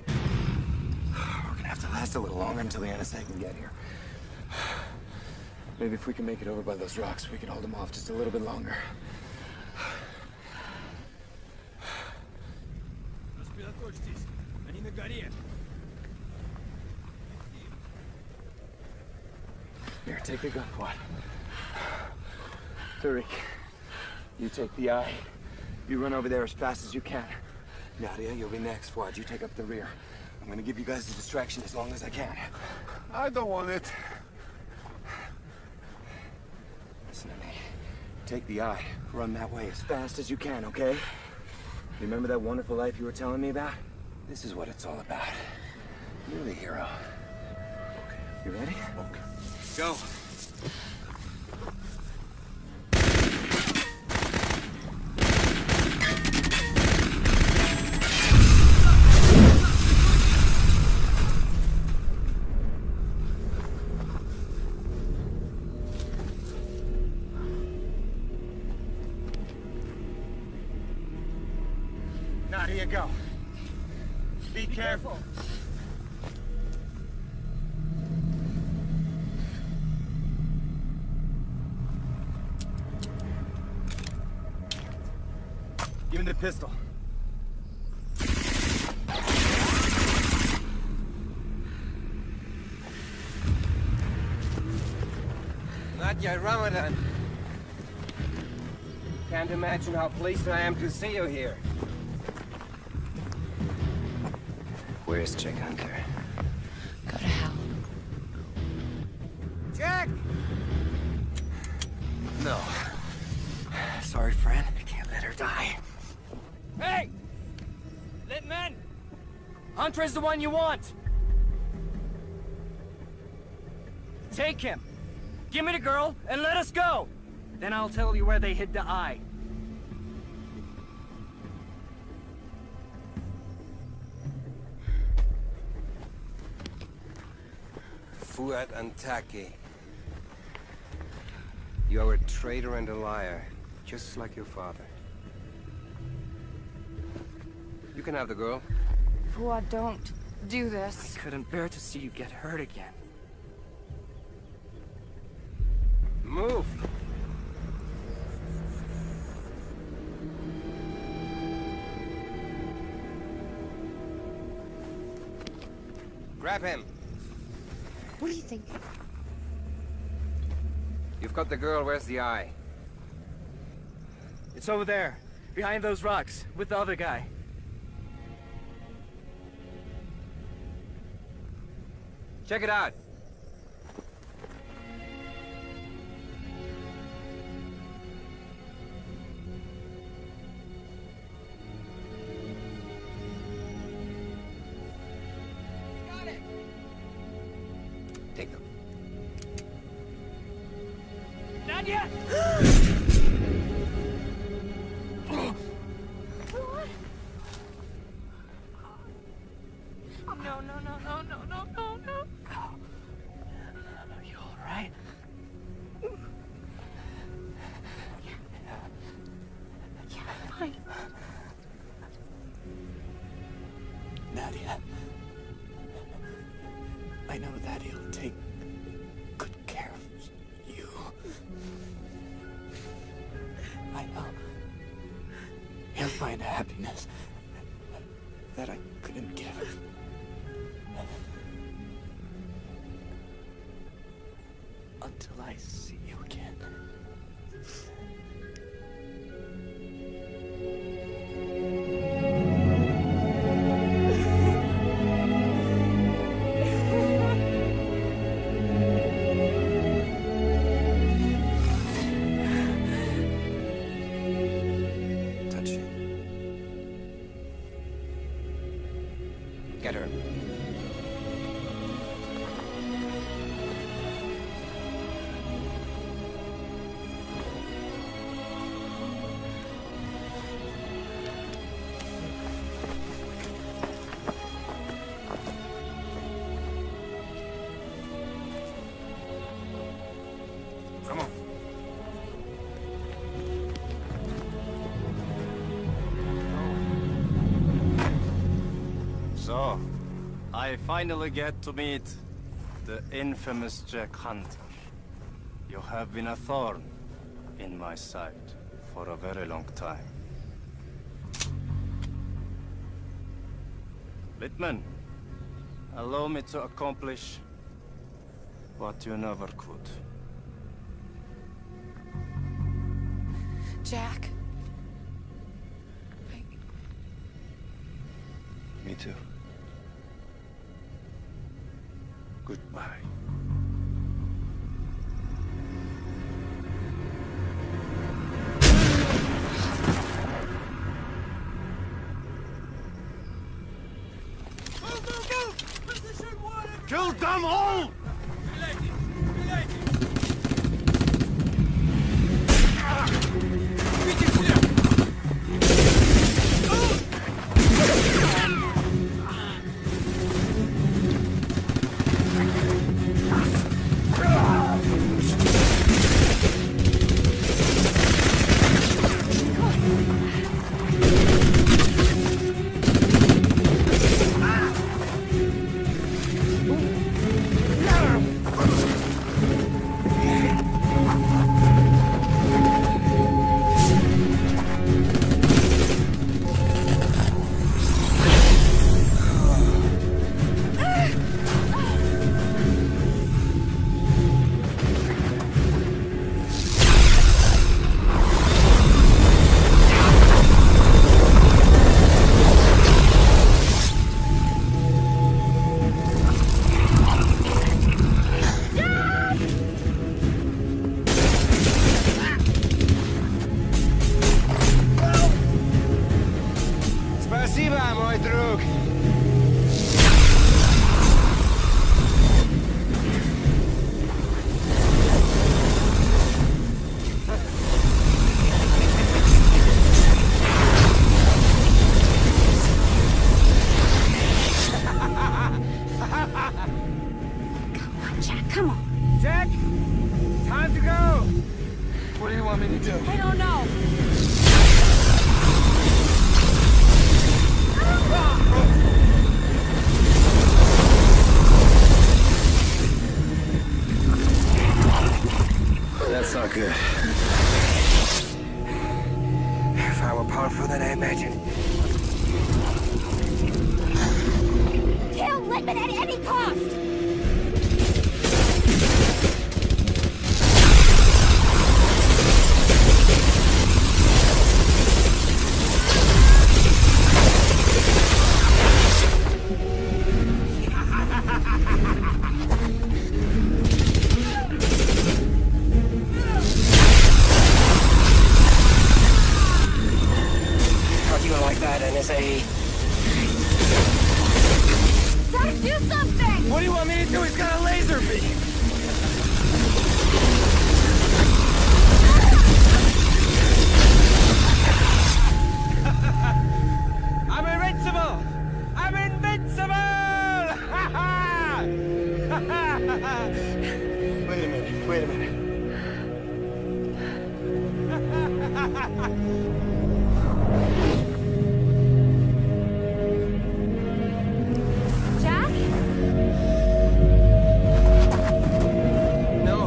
We're gonna have to last a little longer until the NSA can get here. Maybe if we can make it over by those rocks, we can hold them off just a little bit longer. Here, take the gun, Fuad. Tariq, you take the eye. You run over there as fast as you can. Nadia, you'll be next. Fuad, you take up the rear. I'm gonna give you guys the distraction as long as I can. I don't want it. Listen to me. Take the eye. Run that way as fast as you can, okay? Remember that wonderful life you were telling me about? This is what it's all about. You're the hero. Okay. You ready? Okay. Go. Nadia, go. Be careful. Give me the pistol. Nadia Ramadan. Can't imagine how pleased I am to see you here. Where's Jack Hunter? Go to hell. Jack! No. Sorry, friend. I can't let her die. Hey! Littman! Hunter is the one you want! Take him! Give me the girl, and let us go! Then I'll tell you where they hid the eye. Fuad Antaki. You are a traitor and a liar, just like your father. You can have the girl. Fuad, don't do this. I couldn't bear to see you get hurt again. Move! Grab him. What do you think? You've got the girl. Where's the eye? It's over there, behind those rocks, with the other guy. Check it out. Got it. Take them. Not yet. No, no, no, no, no, no, no, no. Are you all right? Yeah, fine. Nadia, I know that he'll take good care of you. I know he'll find a happiness that I couldn't give him. Until I see you again. Touch. Get her. Come on. So, I finally get to meet the infamous Jack Hunter. You have been a thorn in my side for a very long time. Littman, allow me to accomplish what you never could. Jack. Me too. Goodbye. Kill them all! Спасибо, мой друг. Jack, come on. Jack, time to go. What do you want me to do? I don't know. That's not good. Far more powerful than I imagined. Kill Lippman at any cost! How'd you like that, NSA? Zach, do something! What do you want me to do? He's got a laser beam! I'm invincible! I'm invincible! Wait a minute, wait a minute. Jack? No.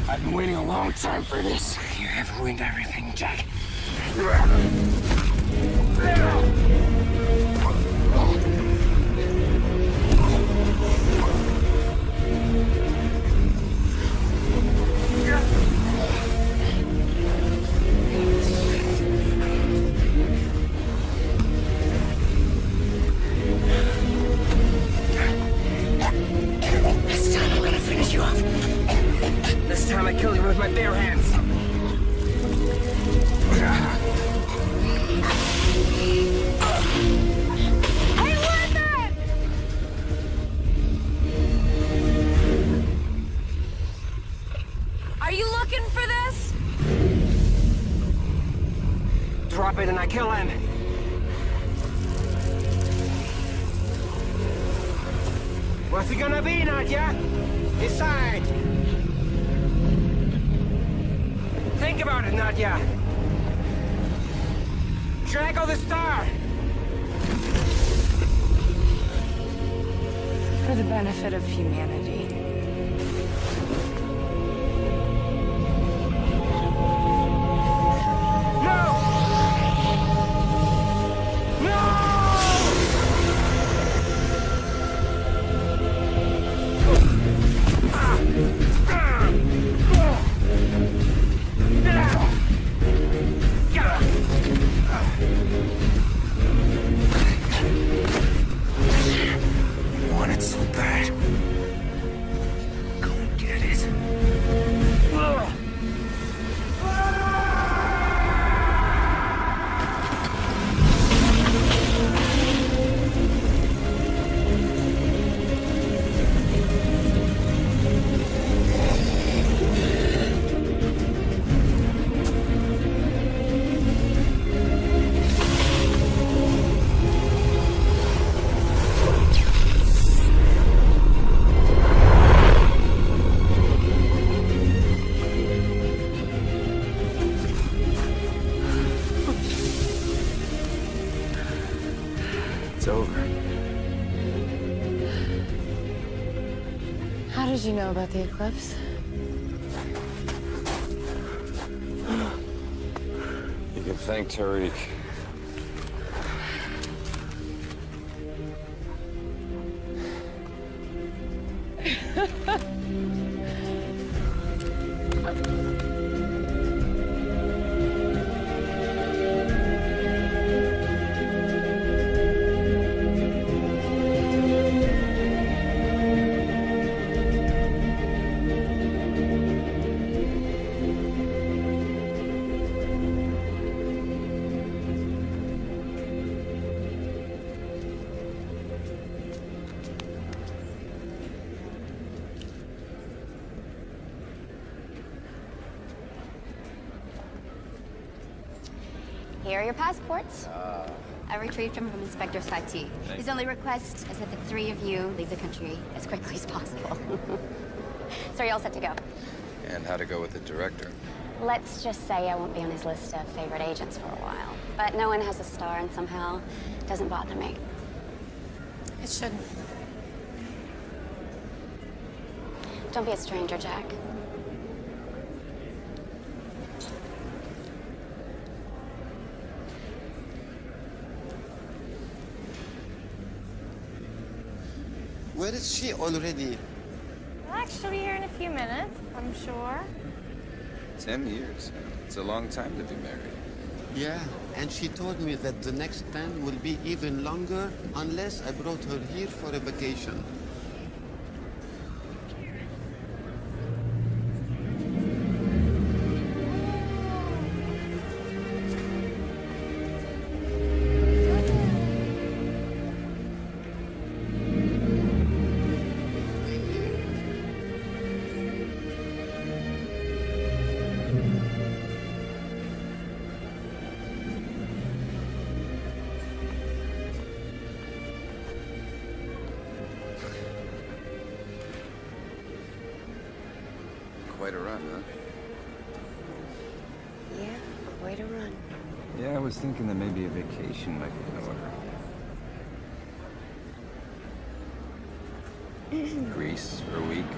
I've been waiting a long time for this. You have ruined everything, Jack. This time I'm gonna finish you off. This time I kill you with my bare hands. Hey, Lippman! Are you looking for this? Drop it and I kill him. What's it gonna be, Nadia? Decide. Think about it, Nadia. Drago the Star. For the benefit of humanity. You want it so bad. Go and get it. It's over. How did you know about the eclipse? You can thank Tariq. Here are your passports. I retrieved them from Inspector Satie. His only request is that the three of you leave the country as quickly as possible. So you're all set to go. And how to go with the director? Let's just say I won't be on his list of favorite agents for a while. But no one has a star, and somehow it doesn't bother me. It shouldn't. Don't be a stranger, Jack. Where is she already? Well, actually, here in a few minutes, I'm sure. 10 years. It's a long time to be married. Yeah, and she told me that the next 10 will be even longer unless I brought her here for a vacation. Quite a run, huh? Yeah, quite a run. Yeah, I was thinking that maybe a vacation might be in order. Greece for a week.